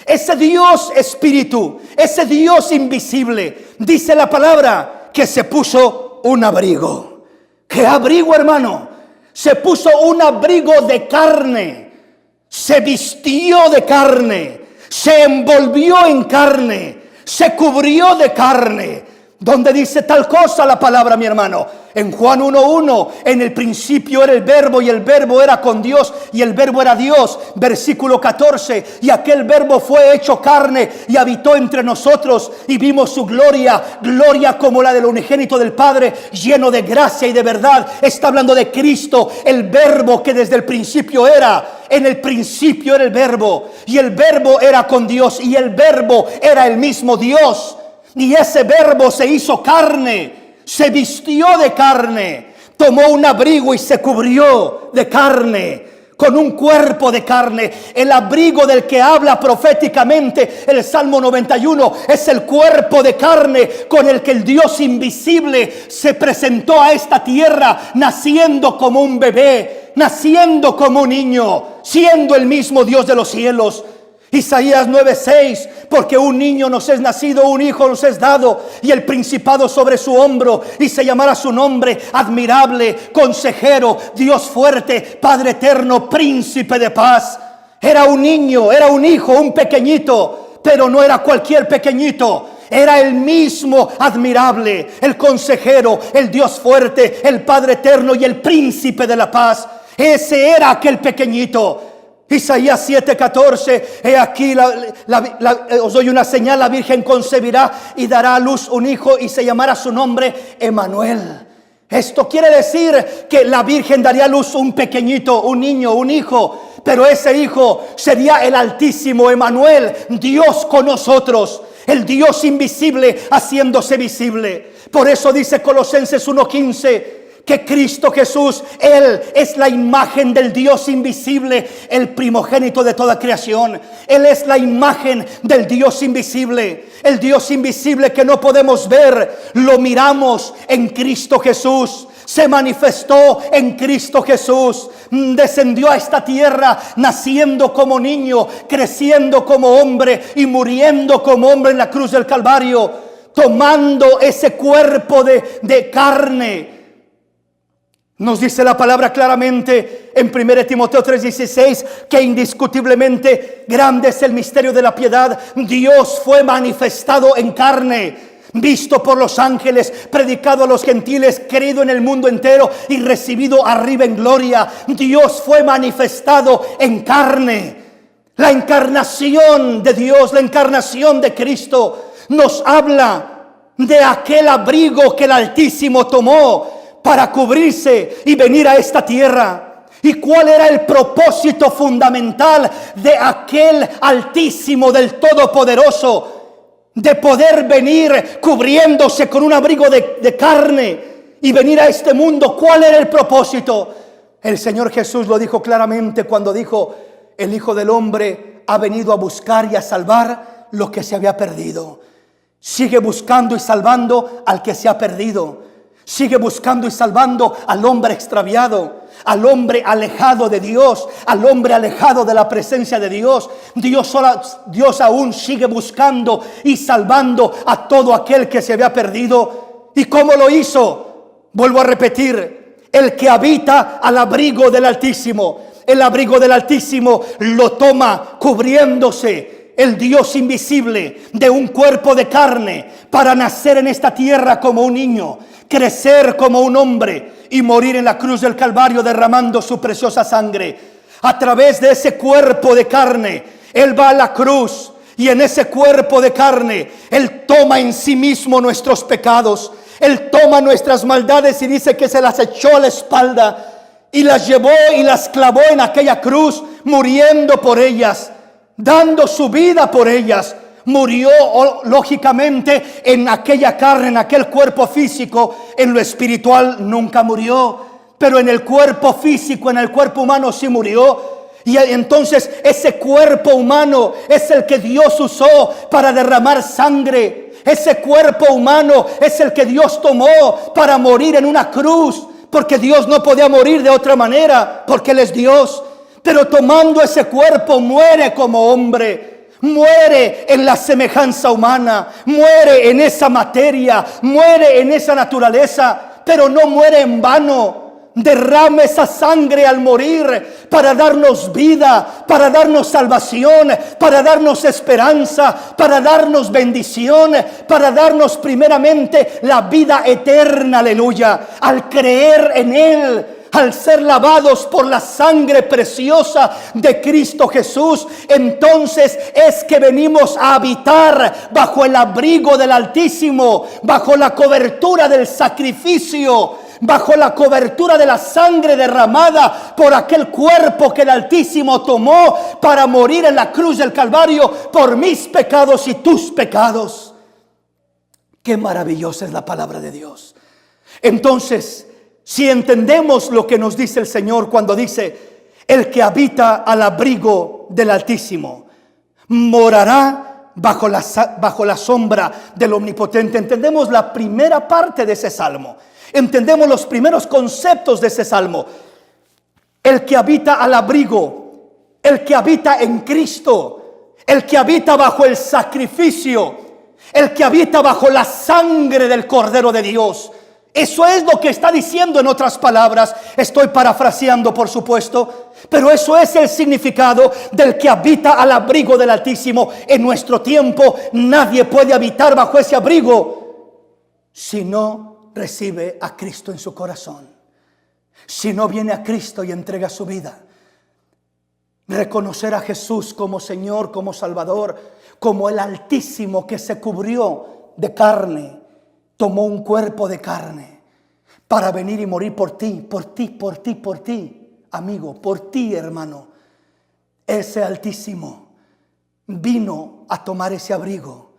Ese Dios espíritu, ese Dios invisible, dice la palabra que se puso un abrigo. ¿Qué abrigo, hermano? Se puso un abrigo de carne, se vistió de carne, se envolvió en carne, se cubrió de carne. ¿Dónde dice tal cosa la palabra, mi hermano? En Juan 1:1, en el principio era el verbo, y el verbo era con Dios, y el verbo era Dios. Versículo 14, y aquel verbo fue hecho carne y habitó entre nosotros, y vimos su gloria, gloria como la del unigénito del Padre, lleno de gracia y de verdad. Está hablando de Cristo, el verbo que desde el principio era. En el principio era el verbo, y el verbo era con Dios, y el verbo era el mismo Dios. Y ese verbo se hizo carne, se vistió de carne, tomó un abrigo y se cubrió de carne, con un cuerpo de carne. El abrigo del que habla proféticamente el Salmo 91 es el cuerpo de carne con el que el Dios invisible se presentó a esta tierra, naciendo como un bebé, naciendo como un niño, siendo el mismo Dios de los cielos. Isaías 9:6, porque un niño nos es nacido, un hijo nos es dado, y el principado sobre su hombro, y se llamará su nombre admirable, consejero, Dios fuerte, Padre eterno, príncipe de paz. Era un niño, era un hijo, un pequeñito, pero no era cualquier pequeñito. Era el mismo admirable, el consejero, el Dios fuerte, el Padre eterno y el príncipe de la paz. Ese era aquel pequeñito. Isaías 7:14, he aquí os doy una señal, la Virgen concebirá y dará a luz un hijo y se llamará su nombre Emmanuel. Esto quiere decir que la Virgen daría a luz un pequeñito, un niño, un hijo, pero ese hijo sería el Altísimo Emmanuel, Dios con nosotros, el Dios invisible haciéndose visible. Por eso dice Colosenses 1:15, que Cristo Jesús, Él es la imagen del Dios invisible, el primogénito de toda creación. Él es la imagen del Dios invisible, el Dios invisible que no podemos ver, lo miramos en Cristo Jesús. Se manifestó en Cristo Jesús, descendió a esta tierra, naciendo como niño, creciendo como hombre y muriendo como hombre en la cruz del Calvario, tomando ese cuerpo de carne. Nos dice la palabra claramente en 1 Timoteo 3:16 que indiscutiblemente grande es el misterio de la piedad. Dios fue manifestado en carne, visto por los ángeles, predicado a los gentiles, creído en el mundo entero y recibido arriba en gloria. Dios fue manifestado en carne. La encarnación de Dios, la encarnación de Cristo nos habla de aquel abrigo que el Altísimo tomó para cubrirse y venir a esta tierra. ¿Y cuál era el propósito fundamental de aquel Altísimo, del Todopoderoso? De poder venir cubriéndose con un abrigo de carne y venir a este mundo. ¿Cuál era el propósito? El Señor Jesús lo dijo claramente cuando dijo: el Hijo del Hombre ha venido a buscar y a salvar lo que se había perdido. Sigue buscando y salvando al que se ha perdido. Sigue buscando y salvando al hombre extraviado, al hombre alejado de Dios, al hombre alejado de la presencia de Dios. Dios aún sigue buscando y salvando a todo aquel que se había perdido. ¿Y cómo lo hizo? Vuelvo a repetir: el que habita al abrigo del Altísimo. El abrigo del Altísimo lo toma cubriéndose el Dios invisible de un cuerpo de carne para nacer en esta tierra como un niño, crecer como un hombre y morir en la cruz del Calvario derramando su preciosa sangre. A través de ese cuerpo de carne, Él va a la cruz y en ese cuerpo de carne Él toma en sí mismo nuestros pecados. Él toma nuestras maldades y dice que se las echó a la espalda y las llevó y las clavó en aquella cruz, muriendo por ellas, dando su vida por ellas. Murió lógicamente en aquella carne, en aquel cuerpo físico. En lo espiritual nunca murió, pero en el cuerpo físico, en el cuerpo humano sí murió. Y entonces ese cuerpo humano es el que Dios usó para derramar sangre. Ese cuerpo humano es el que Dios tomó para morir en una cruz, porque Dios no podía morir de otra manera, porque Él es Dios. Pero tomando ese cuerpo muere como hombre. Muere en la semejanza humana, muere en esa materia, muere en esa naturaleza, pero no muere en vano. Derrama esa sangre al morir para darnos vida, para darnos salvación, para darnos esperanza, para darnos bendición, para darnos primeramente la vida eterna, aleluya. Al creer en Él, al ser lavados por la sangre preciosa de Cristo Jesús, entonces es que venimos a habitar bajo el abrigo del Altísimo, bajo la cobertura del sacrificio, bajo la cobertura de la sangre derramada por aquel cuerpo que el Altísimo tomó para morir en la cruz del Calvario por mis pecados y tus pecados. Qué maravillosa es la palabra de Dios. Entonces, si entendemos lo que nos dice el Señor cuando dice: el que habita al abrigo del Altísimo morará bajo la sombra del Omnipotente. Entendemos la primera parte de ese salmo. Entendemos los primeros conceptos de ese salmo. El que habita al abrigo, el que habita en Cristo, el que habita bajo el sacrificio, el que habita bajo la sangre del Cordero de Dios. Eso es lo que está diciendo en otras palabras. Estoy parafraseando, por supuesto, pero eso es el significado del que habita al abrigo del Altísimo. En nuestro tiempo nadie puede habitar bajo ese abrigo si no recibe a Cristo en su corazón, si no viene a Cristo y entrega su vida. Reconocer a Jesús como Señor, como Salvador, como el Altísimo que se cubrió de carne, tomó un cuerpo de carne para venir y morir por ti, amigo, por ti, hermano. Ese Altísimo vino a tomar ese abrigo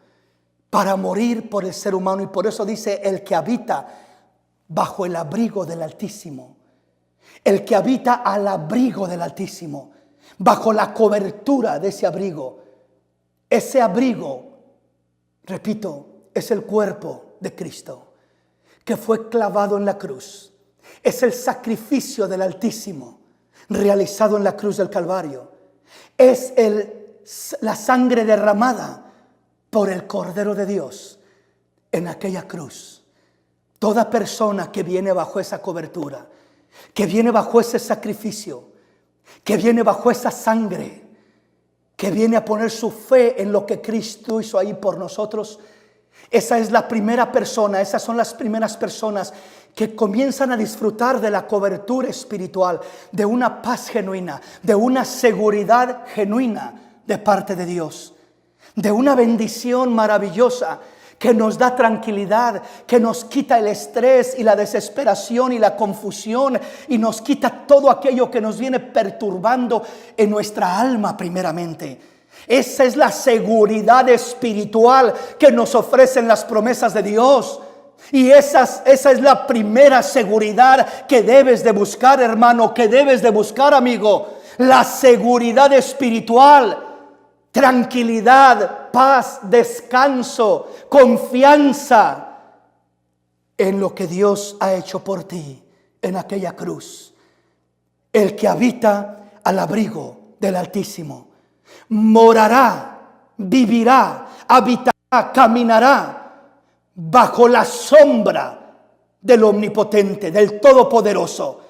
para morir por el ser humano, y por eso dice el que habita bajo el abrigo del Altísimo, el que habita al abrigo del Altísimo, bajo la cobertura de ese abrigo. Ese abrigo, repito, es el cuerpo de Cristo que fue clavado en la cruz. Es el sacrificio del Altísimo realizado en la cruz del Calvario. Es la sangre derramada por el Cordero de Dios en aquella cruz. Toda persona que viene bajo esa cobertura, que viene bajo ese sacrificio, que viene bajo esa sangre, que viene a poner su fe en lo que Cristo hizo ahí por nosotros, esa es la primera persona, esas son las primeras personas que comienzan a disfrutar de la cobertura espiritual, de una paz genuina, de una seguridad genuina de parte de Dios, de una bendición maravillosa que nos da tranquilidad, que nos quita el estrés y la desesperación y la confusión, y nos quita todo aquello que nos viene perturbando en nuestra alma primeramente. Esa es la seguridad espiritual que nos ofrecen las promesas de Dios. Y esa es la primera seguridad que debes de buscar, hermano, que debes de buscar, amigo. La seguridad espiritual. Tranquilidad, paz, descanso, confianza en lo que Dios ha hecho por ti en aquella cruz. El que habita al abrigo del Altísimo morará, vivirá, habitará, caminará bajo la sombra del Omnipotente, del Todopoderoso.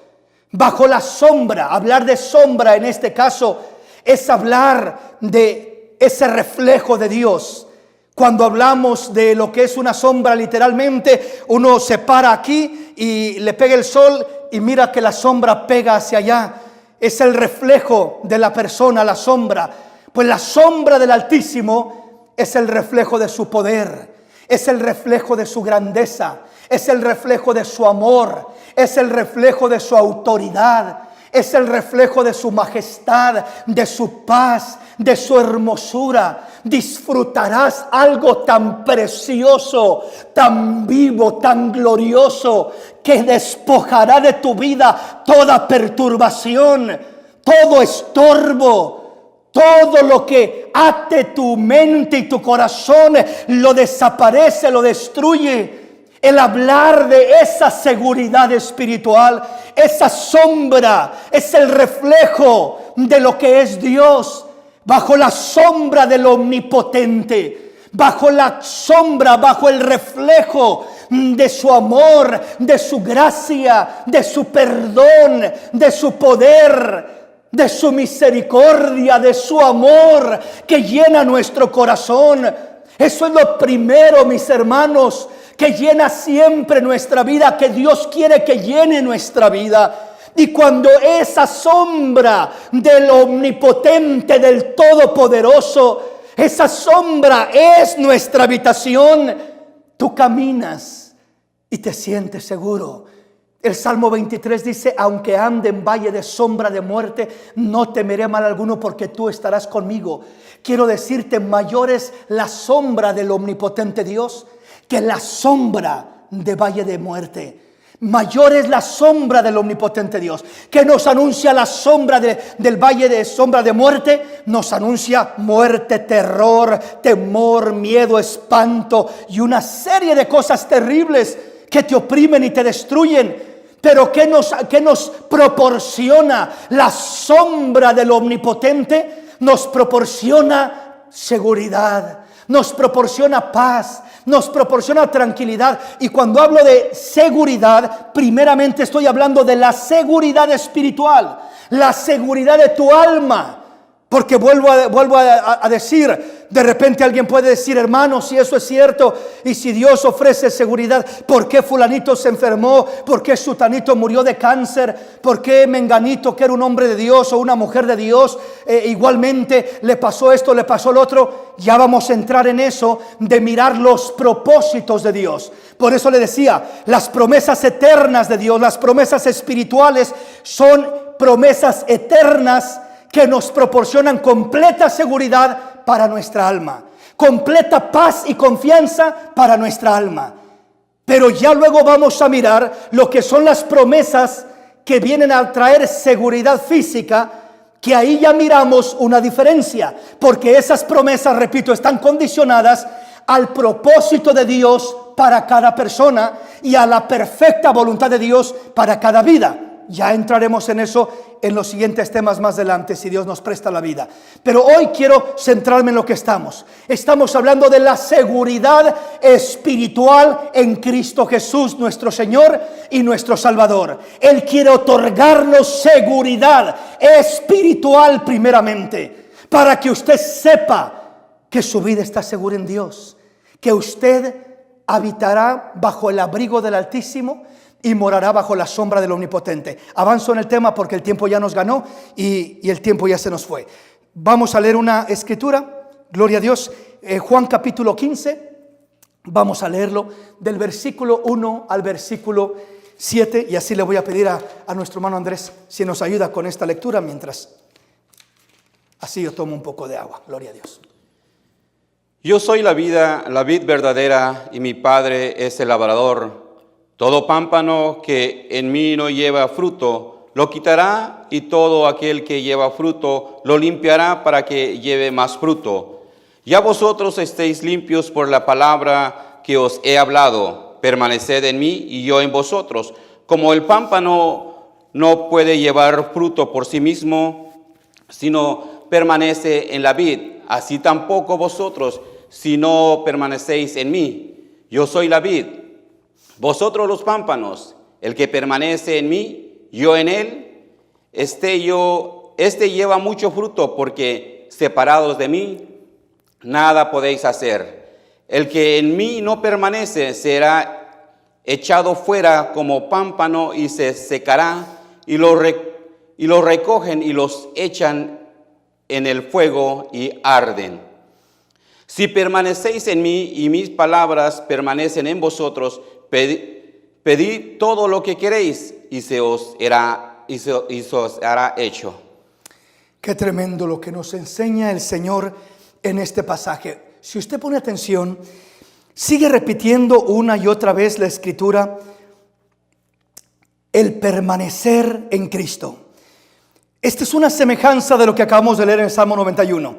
Bajo la sombra. Hablar de sombra en este caso es hablar de ese reflejo de Dios. Cuando hablamos de lo que es una sombra, literalmente uno se para aquí y le pega el sol y mira que la sombra pega hacia allá. Es el reflejo de la persona, la sombra. Pues la sombra del Altísimo es el reflejo de su poder, es el reflejo de su grandeza, es el reflejo de su amor, es el reflejo de su autoridad, es el reflejo de su majestad, de su paz, de su hermosura. Disfrutarás algo tan precioso, tan vivo, tan glorioso, que despojará de tu vida toda perturbación, todo estorbo. Todo lo que ate tu mente y tu corazón lo desaparece, lo destruye. El hablar de esa seguridad espiritual, esa sombra, es el reflejo de lo que es Dios. Bajo la sombra del Omnipotente, bajo la sombra, bajo el reflejo de su amor, de su gracia, de su perdón, de su poder, de su misericordia, de su amor que llena nuestro corazón. Eso es lo primero, mis hermanos, que llena siempre nuestra vida, que Dios quiere que llene nuestra vida. Y cuando esa sombra del Omnipotente, del Todopoderoso, esa sombra es nuestra habitación, tú caminas y te sientes seguro. El Salmo 23 dice: aunque ande en valle de sombra de muerte, no temeré mal alguno, porque tú estarás conmigo. Quiero decirte, mayor es la sombra del Omnipotente Dios que la sombra de valle de muerte. Mayor es la sombra del Omnipotente Dios, que nos anuncia la sombra del valle de sombra de muerte. Nos anuncia muerte, terror, temor, miedo, espanto y una serie de cosas terribles que te oprimen y te destruyen. Pero ¿qué nos proporciona la sombra del Omnipotente? Nos proporciona seguridad, nos proporciona paz, nos proporciona tranquilidad. Y cuando hablo de seguridad, primeramente estoy hablando de la seguridad espiritual, la seguridad de tu alma. Porque vuelvo a decir, de repente alguien puede decir, hermano, si eso es cierto, y si Dios ofrece seguridad, ¿por qué fulanito se enfermó? ¿Por qué sutanito murió de cáncer? ¿Por qué menganito, que era un hombre de Dios o una mujer de Dios, igualmente le pasó esto, le pasó lo otro? Ya vamos a entrar en eso de mirar los propósitos de Dios. Por eso le decía, las promesas eternas de Dios, las promesas espirituales son promesas eternas que nos proporcionan completa seguridad para nuestra alma, completa paz y confianza para nuestra alma. Pero ya luego vamos a mirar lo que son las promesas que vienen a traer seguridad física, que ahí ya miramos una diferencia, porque esas promesas, repito, están condicionadas al propósito de Dios para cada persona y a la perfecta voluntad de Dios para cada vida. Ya entraremos en eso en los siguientes temas más adelante, si Dios nos presta la vida. Pero hoy quiero centrarme en lo que estamos. Estamos hablando de la seguridad espiritual en Cristo Jesús, nuestro Señor y nuestro Salvador. Él quiere otorgarnos seguridad espiritual primeramente, para que usted sepa que su vida está segura en Dios, que usted habitará bajo el abrigo del Altísimo y morará bajo la sombra del Omnipotente. Avanzo en el tema porque el tiempo ya nos ganó y el tiempo ya se nos fue. Vamos a leer una escritura, gloria a Dios, Juan capítulo 15, vamos a leerlo del versículo 1 al versículo 7, y así le voy a pedir a nuestro hermano Andrés si nos ayuda con esta lectura, mientras así yo tomo un poco de agua, gloria a Dios. Yo soy la vid verdadera, y mi Padre es el labrador. Todo pámpano que en mí no lleva fruto, lo quitará, y todo aquel que lleva fruto, lo limpiará para que lleve más fruto. Ya vosotros estéis limpios por la palabra que os he hablado. Permaneced en mí y yo en vosotros. Como el pámpano no puede llevar fruto por sí mismo, sino permanece en la vid, así tampoco vosotros, si no permanecéis en mí. Yo soy la vid, vosotros los pámpanos. El que permanece en mí, yo en él, este lleva mucho fruto, porque separados de mí, nada podéis hacer. El que en mí no permanece será echado fuera como pámpano y se secará, y lo recogen y los echan en el fuego y arden. Si permanecéis en mí y mis palabras permanecen en vosotros, pedid todo lo que queréis y se os hará hecho. Qué tremendo lo que nos enseña el Señor en este pasaje. Si usted pone atención, sigue repitiendo una y otra vez la Escritura, el permanecer en Cristo. Esta es una semejanza de lo que acabamos de leer en el Salmo 91.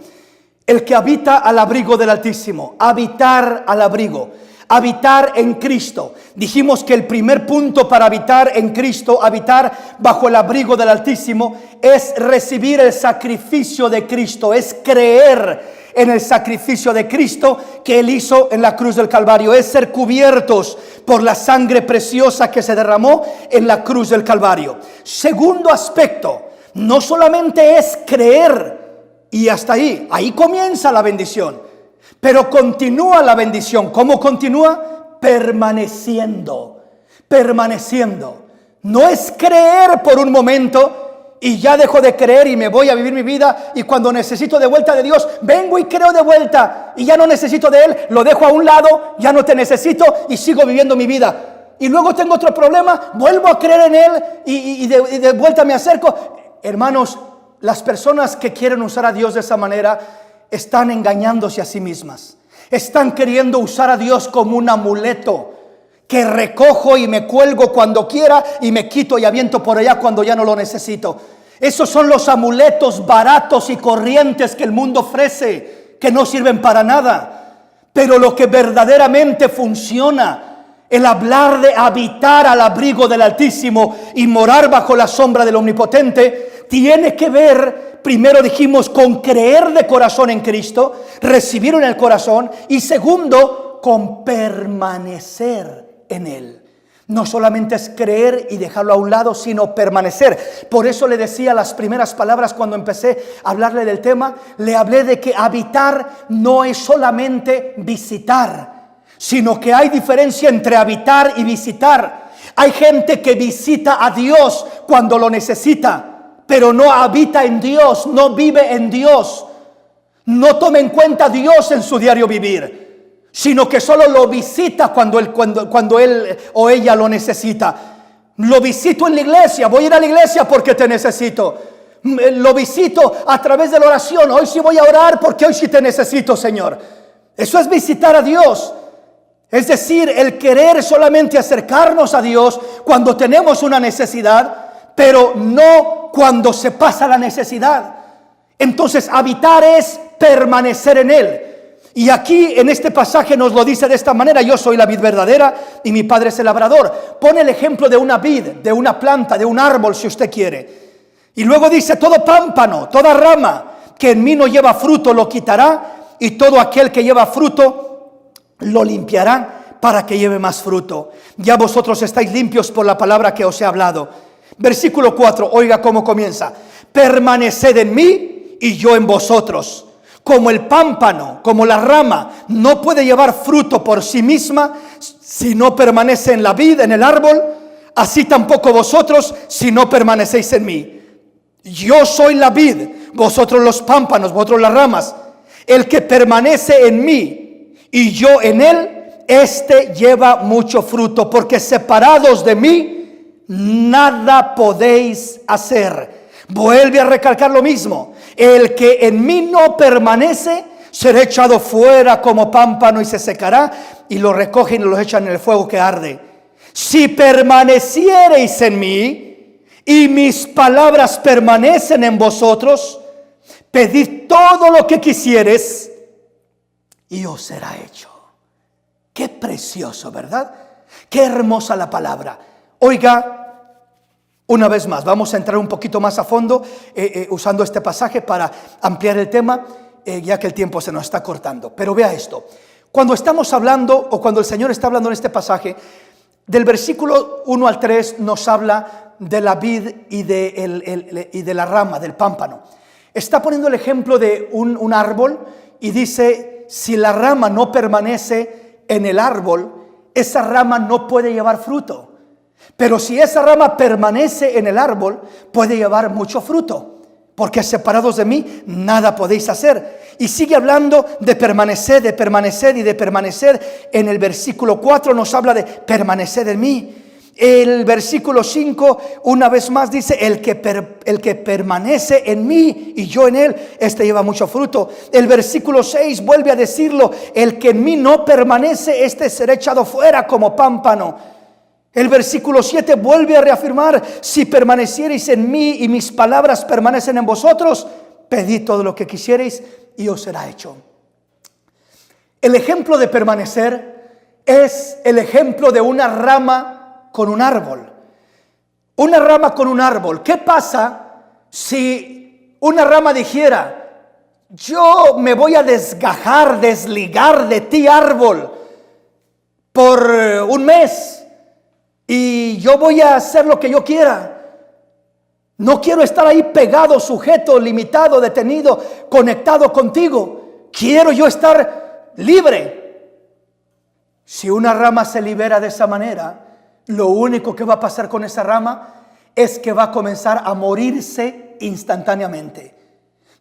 El que habita al abrigo del Altísimo, habitar al abrigo, habitar en Cristo. Dijimos que el primer punto para habitar en Cristo, habitar bajo el abrigo del Altísimo, es recibir el sacrificio de Cristo, es creer en el sacrificio de Cristo que Él hizo en la cruz del Calvario, es ser cubiertos por la sangre preciosa que se derramó en la cruz del Calvario. Segundo aspecto, no solamente es creer y hasta ahí comienza la bendición, pero continúa la bendición. ¿Cómo continúa? Permaneciendo. No es creer por un momento y ya dejo de creer y me voy a vivir mi vida, y cuando necesito de vuelta de Dios, vengo y creo de vuelta, y ya no necesito de Él, lo dejo a un lado, ya no te necesito y sigo viviendo mi vida. Y luego tengo otro problema, vuelvo a creer en Él y de vuelta me acerco. Hermanos, las personas que quieren usar a Dios de esa manera están engañándose a sí mismas. Están queriendo usar a Dios como un amuleto que recojo y me cuelgo cuando quiera y me quito y aviento por allá cuando ya no lo necesito. Esos son los amuletos baratos y corrientes que el mundo ofrece, que no sirven para nada. Pero lo que verdaderamente funciona, el hablar de habitar al abrigo del Altísimo y morar bajo la sombra del Omnipotente, tiene que ver primero dijimos, con creer de corazón en Cristo, recibirlo en el corazón, y segundo, con permanecer en Él. No solamente es creer y dejarlo a un lado, sino permanecer. Por eso le decía las primeras palabras cuando empecé a hablarle del tema, le hablé de que habitar no es solamente visitar, sino que hay diferencia entre habitar y visitar. Hay gente que visita a Dios cuando lo necesita, pero no habita en Dios, no vive en Dios, no toma en cuenta a Dios en su diario vivir, sino que solo lo visita cuando él o ella lo necesita. Lo visito en la iglesia, voy a ir a la iglesia porque te necesito. Lo visito a través de la oración, hoy sí voy a orar porque hoy sí te necesito, Señor. Eso es visitar a Dios. Es decir, el querer solamente acercarnos a Dios cuando tenemos una necesidad, pero no cuando se pasa la necesidad. Entonces, habitar es permanecer en Él. Y aquí en este pasaje nos lo dice de esta manera: yo soy la vid verdadera y mi Padre es el labrador. Pone el ejemplo de una vid, de una planta, de un árbol, si usted quiere. Y luego dice: todo pámpano, toda rama que en mí no lleva fruto lo quitará, y todo aquel que lleva fruto lo limpiará para que lleve más fruto. Ya vosotros estáis limpios por la palabra que os he hablado. Versículo 4, oiga cómo comienza: permaneced en mí y yo en vosotros. Como el pámpano, como la rama, no puede llevar fruto por sí misma si no permanece en la vid, en el árbol, así tampoco vosotros si no permanecéis en mí. Yo soy la vid, vosotros los pámpanos, vosotros las ramas. El que permanece en mí y yo en él, este lleva mucho fruto, porque separados de mí nada podéis hacer. Vuelve a recalcar lo mismo: el que en mí no permanece será echado fuera como pámpano y se secará, y lo recogen y lo echan en el fuego que arde. Si permaneciereis en mí y mis palabras permanecen en vosotros, pedid todo lo que quisieres y os será hecho. Qué precioso, ¿verdad? Qué hermosa la palabra. Oiga, una vez más, vamos a entrar un poquito más a fondo usando este pasaje para ampliar el tema, ya que el tiempo se nos está cortando. Pero vea esto: cuando estamos hablando, o cuando el Señor está hablando en este pasaje, del versículo 1 al 3 nos habla de la vid y de la rama, del pámpano. Está poniendo el ejemplo de un árbol y dice: si la rama no permanece en el árbol, esa rama no puede llevar fruto. Pero si esa rama permanece en el árbol, puede llevar mucho fruto, porque separados de mí nada podéis hacer. Y sigue hablando de permanecer y de permanecer. En el versículo 4 nos habla de permanecer en mí. El versículo 5 una vez más dice: el que permanece en mí y yo en él, este lleva mucho fruto. El versículo 6 vuelve a decirlo: el que en mí no permanece, este será echado fuera como pámpano. El versículo 7 vuelve a reafirmar: si permaneciereis en mí y mis palabras permanecen en vosotros, pedid todo lo que quisiereis y os será hecho. El ejemplo de permanecer es el ejemplo de una rama con un árbol. Una rama con un árbol. ¿Qué pasa si una rama dijera: yo me voy a desligar de ti, árbol, por un mes, y yo voy a hacer lo que yo quiera? No quiero estar ahí pegado, sujeto, limitado, detenido, conectado contigo. Quiero yo estar libre. Si una rama se libera de esa manera, lo único que va a pasar con esa rama es que va a comenzar a morirse instantáneamente.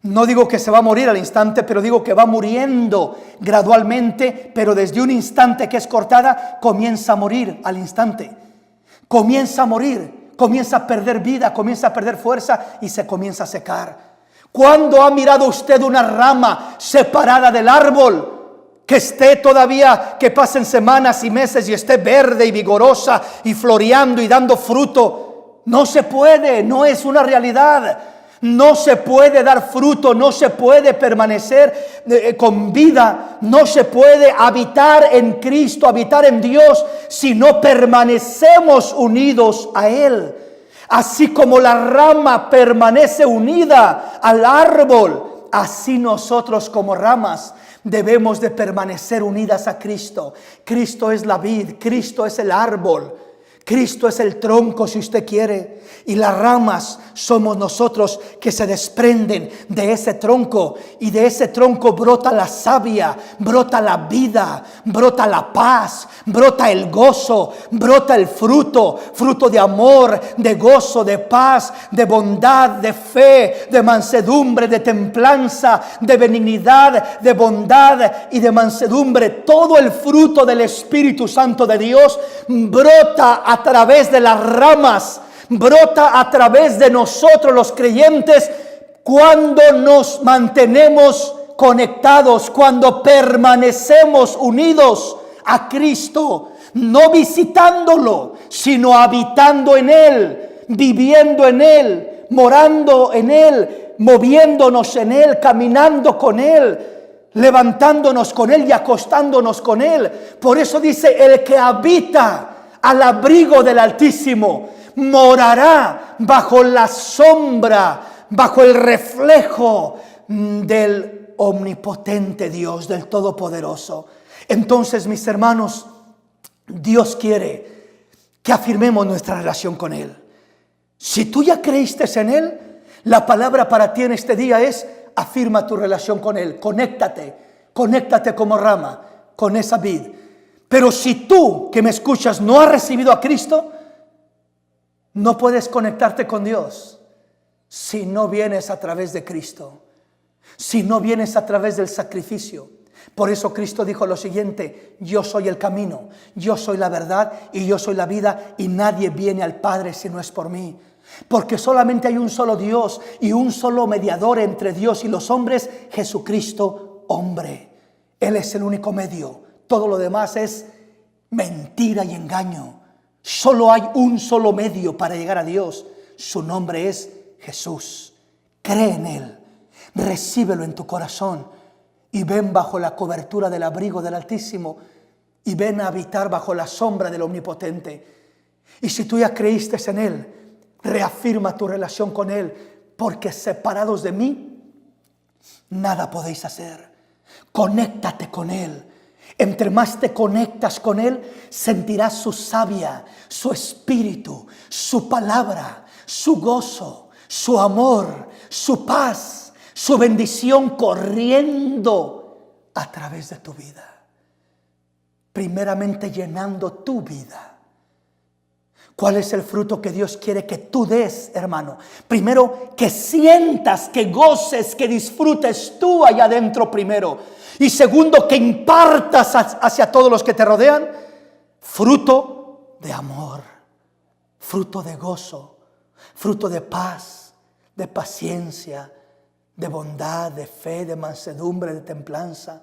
No digo que se va a morir al instante, pero digo que va muriendo gradualmente, pero desde un instante que es cortada, comienza a morir al instante. Comienza a morir, comienza a perder vida, comienza a perder fuerza y se comienza a secar. ¿Cuándo ha mirado usted una rama separada del árbol, que esté todavía, que pasen semanas y meses y esté verde y vigorosa y floreando y dando fruto? No se puede, no es una realidad. No se puede dar fruto, no se puede permanecer con vida, no se puede habitar en Cristo, habitar en Dios, si no permanecemos unidos a Él. Así como la rama permanece unida al árbol, así nosotros como ramas debemos de permanecer unidas a Cristo. Cristo es la vid, Cristo es el árbol, Cristo es el tronco, si usted quiere, y las ramas somos nosotros que se desprenden de ese tronco, y de ese tronco brota la savia, brota la vida, brota la paz, brota el gozo, brota el fruto, fruto de amor, de gozo, de paz, de bondad, de fe, de mansedumbre, de templanza, de benignidad, de bondad y de mansedumbre. Todo el fruto del Espíritu Santo de Dios brota a través de las ramas, brota a través de nosotros los creyentes, cuando nos mantenemos conectados, cuando permanecemos unidos a Cristo, no visitándolo, sino habitando en Él, viviendo en Él, morando en Él, moviéndonos en Él, caminando con Él, levantándonos con Él y acostándonos con Él. Por eso dice: el que habita al abrigo del Altísimo morará bajo la sombra, bajo el reflejo del omnipotente Dios, del Todopoderoso. Entonces, mis hermanos, Dios quiere que afirmemos nuestra relación con Él. Si tú ya creíste en Él, la palabra para ti en este día es: afirma tu relación con Él, conéctate como rama con esa vid. Pero si tú que me escuchas no has recibido a Cristo, no puedes conectarte con Dios si no vienes a través de Cristo, si no vienes a través del sacrificio. Por eso Cristo dijo lo siguiente: yo soy el camino, yo soy la verdad y yo soy la vida, y nadie viene al Padre si no es por mí. Porque solamente hay un solo Dios y un solo mediador entre Dios y los hombres, Jesucristo, hombre. Él es el único medio. Todo lo demás es mentira y engaño. Solo hay un solo medio para llegar a Dios. Su nombre es Jesús. Cree en Él, recíbelo en tu corazón y ven bajo la cobertura del abrigo del Altísimo, y ven a habitar bajo la sombra del Omnipotente. Y si tú ya creíste en Él, reafirma tu relación con Él, porque separados de mí nada podéis hacer. Conéctate con Él. Entre más te conectas con Él, sentirás su savia, su espíritu, su palabra, su gozo, su amor, su paz, su bendición corriendo a través de tu vida. Primeramente llenando tu vida. ¿Cuál es el fruto que Dios quiere que tú des, hermano? Primero, que sientas, que goces, que disfrutes tú allá adentro primero. Y segundo, que impartas hacia todos los que te rodean fruto de amor, fruto de gozo, fruto de paz, de paciencia, de bondad, de fe, de mansedumbre, de templanza,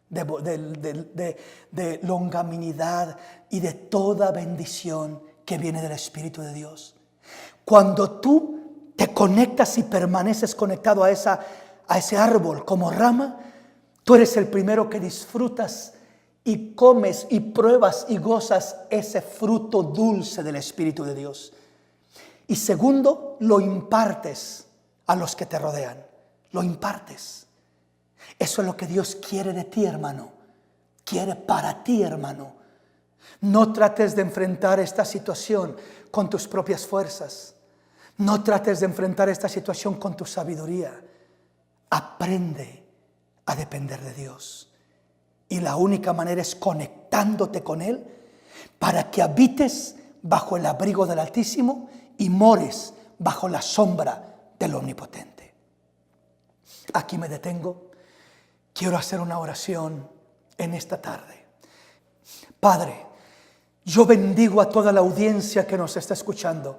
de longanimidad y de toda bendición que viene del Espíritu de Dios. Cuando tú te conectas y permaneces conectado a ese árbol como rama, tú eres el primero que disfrutas y comes y pruebas y gozas ese fruto dulce del Espíritu de Dios. Y segundo, lo impartes a los que te rodean. Lo impartes. Eso es lo que Dios quiere de ti, hermano. Quiere para ti, hermano. No trates de enfrentar esta situación con tus propias fuerzas. No trates de enfrentar esta situación con tu sabiduría. Aprende a depender de Dios. Y la única manera es conectándote con Él, para que habites bajo el abrigo del Altísimo y mores bajo la sombra del Omnipotente. Aquí me detengo. Quiero hacer una oración en esta tarde. Padre, yo bendigo a toda la audiencia que nos está escuchando,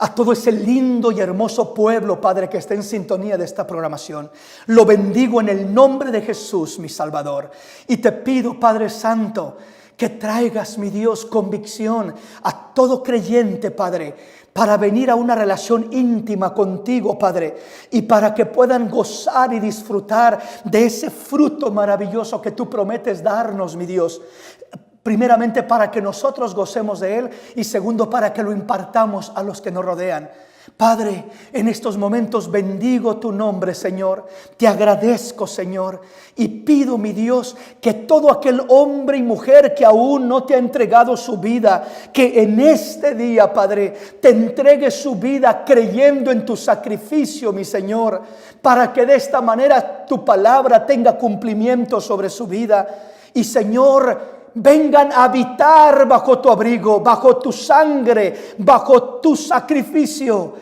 a todo ese lindo y hermoso pueblo, Padre, que está en sintonía de esta programación. Lo bendigo en el nombre de Jesús, mi Salvador. Y te pido, Padre Santo, que traigas, mi Dios, convicción a todo creyente, Padre, para venir a una relación íntima contigo, Padre, y para que puedan gozar y disfrutar de ese fruto maravilloso que tú prometes darnos, mi Dios. Primeramente para que nosotros gocemos de Él, y segundo para que lo impartamos a los que nos rodean. Padre, en estos momentos bendigo tu nombre, Señor. Te agradezco, Señor, y pido, mi Dios, que todo aquel hombre y mujer que aún no te ha entregado su vida, que en este día, Padre, te entregue su vida creyendo en tu sacrificio, mi Señor, para que de esta manera tu palabra tenga cumplimiento sobre su vida. Y, Señor, vengan a habitar bajo tu abrigo, bajo tu sangre, bajo tu sacrificio,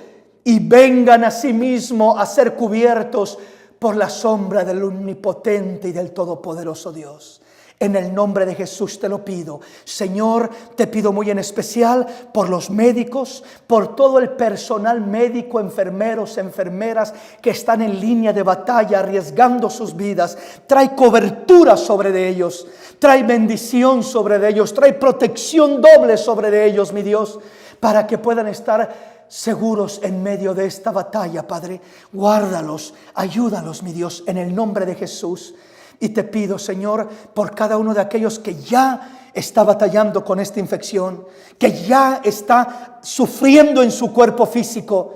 y vengan asimismo a ser cubiertos por la sombra del omnipotente y del todopoderoso Dios. En el nombre de Jesús te lo pido. Señor, te pido muy en especial por los médicos, por todo el personal médico, enfermeros, enfermeras que están en línea de batalla arriesgando sus vidas. Trae cobertura sobre ellos, trae bendición sobre ellos, trae protección doble sobre ellos, mi Dios, para que puedan estar seguros en medio de esta batalla, Padre. Guárdalos, ayúdalos, mi Dios, en el nombre de Jesús. Y te pido, Señor, por cada uno de aquellos que ya está batallando con esta infección, que ya está sufriendo en su cuerpo físico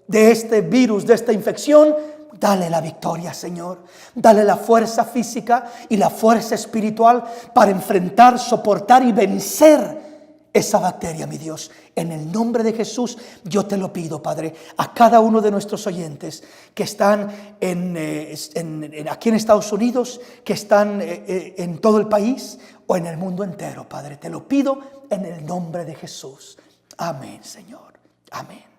de este virus, de esta infección, dale la victoria, Señor. Dale la fuerza física y la fuerza espiritual para enfrentar, soportar y vencer esa bacteria, mi Dios. En el nombre de Jesús yo te lo pido, Padre, a cada uno de nuestros oyentes que están aquí en Estados Unidos, que están en todo el país o en el mundo entero, Padre. Te lo pido en el nombre de Jesús. Amén, Señor. Amén.